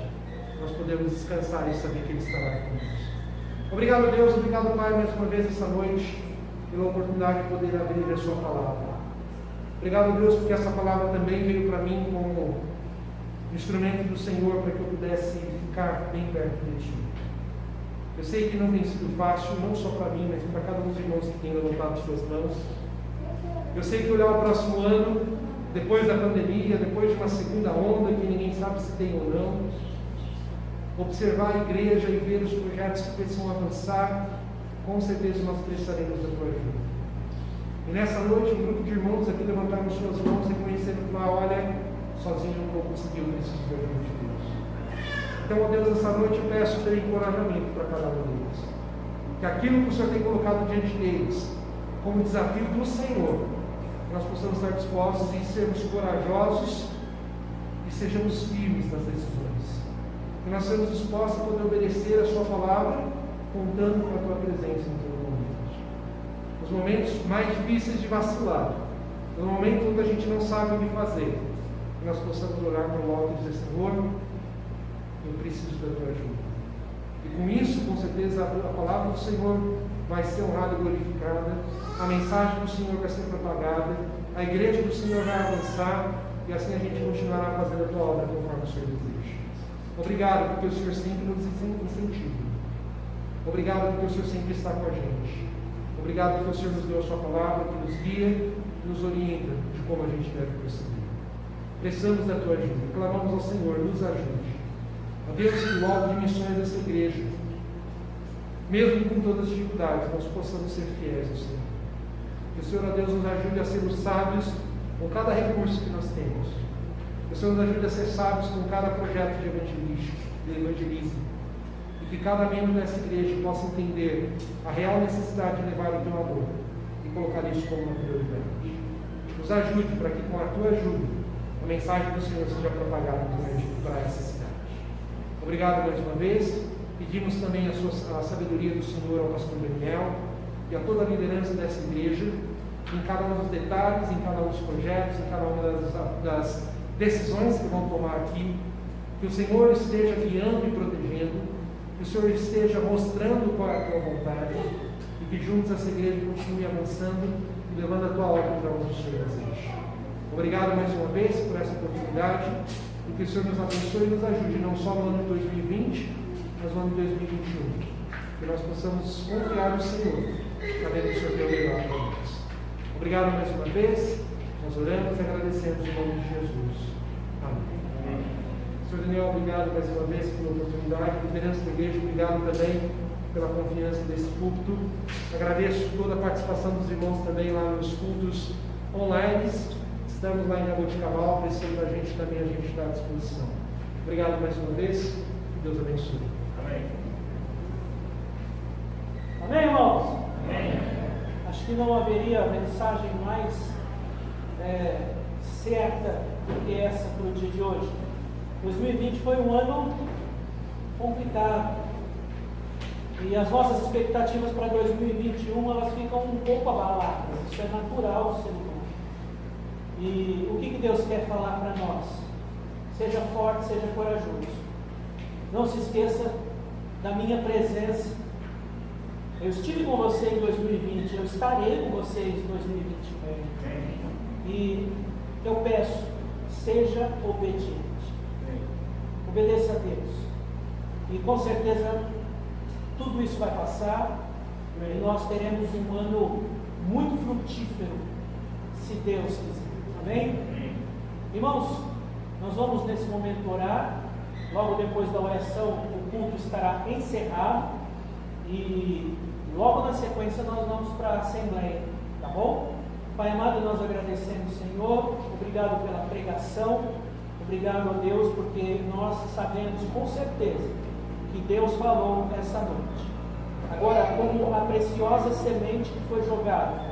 nós podemos descansar e saber que ele estará conosco. Obrigado, Deus, obrigado, Pai, mais uma vez essa noite, pela oportunidade de poder abrir a sua palavra. Obrigado, Deus, porque essa palavra também veio para mim como instrumento do Senhor, para que eu pudesse ficar bem perto de Ti. Eu sei que não tem sido fácil, não só para mim, mas para cada um dos irmãos que tem levantado suas mãos. Eu sei que olhar o próximo ano, depois da pandemia, depois de uma segunda onda que ninguém sabe se tem ou não, observar a igreja e ver os projetos que precisam avançar, com certeza nós precisaremos da tua ajuda. E nessa noite, um grupo de irmãos aqui levantaram suas mãos e reconheceram que, olha, sozinho eu não vou conseguir, eu preciso da ajuda de Deus. Então, ó Deus, essa noite eu peço ter encorajamento para cada um deles. Que aquilo que o Senhor tem colocado diante deles, como desafio do Senhor, nós possamos estar dispostos e sermos corajosos e sejamos firmes nas decisões. Que nós sejamos dispostos a poder obedecer a Sua palavra, contando com a Tua presença em todo momento. Nos momentos mais difíceis de vacilar, no momento onde a gente não sabe o que fazer, que nós possamos orar para o alto e dizer: Senhor, eu preciso da Tua ajuda. E com isso, com certeza, a palavra do Senhor vai ser honrada e glorificada, a mensagem do Senhor vai ser propagada, a igreja do Senhor vai avançar, e assim a gente continuará fazendo a Tua obra conforme o Senhor deseja. Obrigado porque o Senhor sempre nos incentiva. Obrigado porque o Senhor sempre está com a gente. Obrigado porque o Senhor nos deu a Sua palavra, que nos guia e nos orienta de como a gente deve proceder. Precisamos da Tua ajuda. Clamamos ao Senhor, nos ajude. A Deus, que o alvo de missões dessa igreja, mesmo com todas as dificuldades, nós possamos ser fiéis ao Senhor. Que o Senhor, a Deus, nos ajude a sermos sábios com cada recurso que nós temos. Que o Senhor nos ajude a ser sábios com cada projeto de evangelismo. E que cada membro dessa igreja possa entender a real necessidade de levar o Teu amor e colocar isso como uma prioridade. Nos ajude para que, com a Tua ajuda, a mensagem do Senhor seja propagada para essa cidade. Obrigado mais uma vez. Pedimos também a sabedoria do Senhor ao pastor Daniel e a toda a liderança dessa igreja, em cada um dos detalhes, em cada um dos projetos, em cada uma das decisões que vão tomar aqui. Que o Senhor esteja guiando e protegendo, que o Senhor esteja mostrando qual é a Tua vontade, e que juntos essa igreja continue avançando e levando a Tua obra para onde o Senhor deseja. Obrigado mais uma vez por essa oportunidade, e que o Senhor nos abençoe e nos ajude, não só no ano de 2020, mas no ano de 2021. Que nós possamos confiar no Senhor, sabendo que o Senhor tem o melhor para nós. Obrigado mais uma vez, nós oramos e agradecemos em nome de Jesus. Amém. Senhor Daniel, obrigado mais uma vez pela oportunidade, liderança da igreja, obrigado também pela confiança desse púlpito. Agradeço toda a participação dos irmãos também lá nos cultos online. Estamos lá em Jaboticabal, precisando da gente também, a gente está à disposição. Obrigado mais uma vez, Deus abençoe. Amém. Amém, irmãos? Amém. Acho que não haveria mensagem mais certa do que essa para o dia de hoje. 2020 foi um ano complicado. E as nossas expectativas para 2021, elas ficam um pouco abaladas. Isso é natural, ser humano. E o que Deus quer falar para nós? Seja forte, seja corajoso. Não se esqueça da minha presença. Eu estive com você em 2020, eu estarei com vocês em 2021. E eu peço, seja obediente. Obedeça a Deus. E com certeza tudo isso vai passar. E nós teremos um ano muito frutífero, se Deus quiser. Amém? Irmãos, nós vamos nesse momento orar. Logo depois da oração, o culto estará encerrado. E logo na sequência nós vamos para a Assembleia. Tá bom? Pai amado, nós agradecemos, Senhor. Obrigado pela pregação. Obrigado a Deus, porque nós sabemos com certeza que Deus falou essa noite. Agora, como a preciosa semente que foi jogada,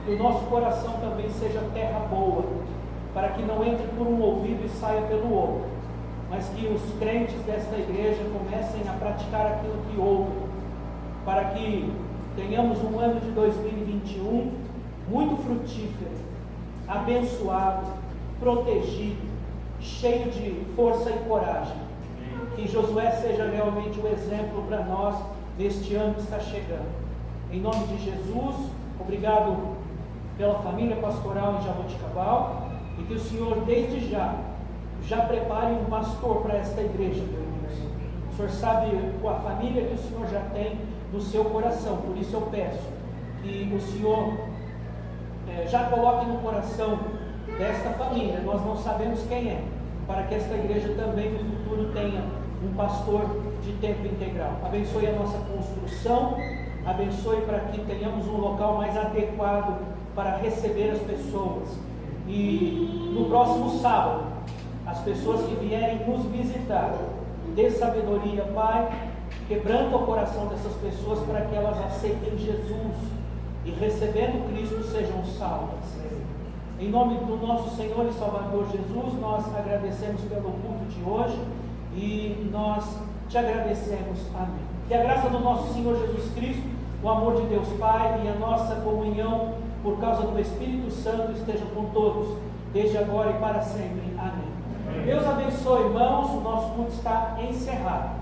que o nosso coração também seja terra boa, para que não entre por um ouvido e saia pelo outro, mas que os crentes desta igreja comecem a praticar aquilo que ouvem, para que tenhamos um ano de 2021 muito frutífero, abençoado, protegido, cheio de força e coragem. Que Josué seja realmente o exemplo para nós neste ano que está chegando. Em nome de Jesus, obrigado pela família pastoral em Jaboticabal, e que o Senhor desde já prepare um pastor para esta igreja, meu Deus. O Senhor sabe a família que o Senhor já tem no seu coração, por isso eu peço que o Senhor já coloque no coração desta família, nós não sabemos quem é, para que esta igreja também no futuro tenha um pastor de tempo integral. Abençoe a nossa construção, abençoe para que tenhamos um local mais adequado para receber as pessoas. E no próximo sábado, as pessoas que vierem nos visitar, dê sabedoria, Pai, quebranta o coração dessas pessoas para que elas aceitem Jesus e recebendo Cristo sejam salvas. Em nome do nosso Senhor e Salvador Jesus, nós agradecemos pelo culto de hoje e nós te agradecemos. Amém. Que a graça do nosso Senhor Jesus Cristo, o amor de Deus Pai e a nossa comunhão por causa do Espírito Santo estejam com todos, desde agora e para sempre. Amém. Deus abençoe, irmãos. O nosso culto está encerrado.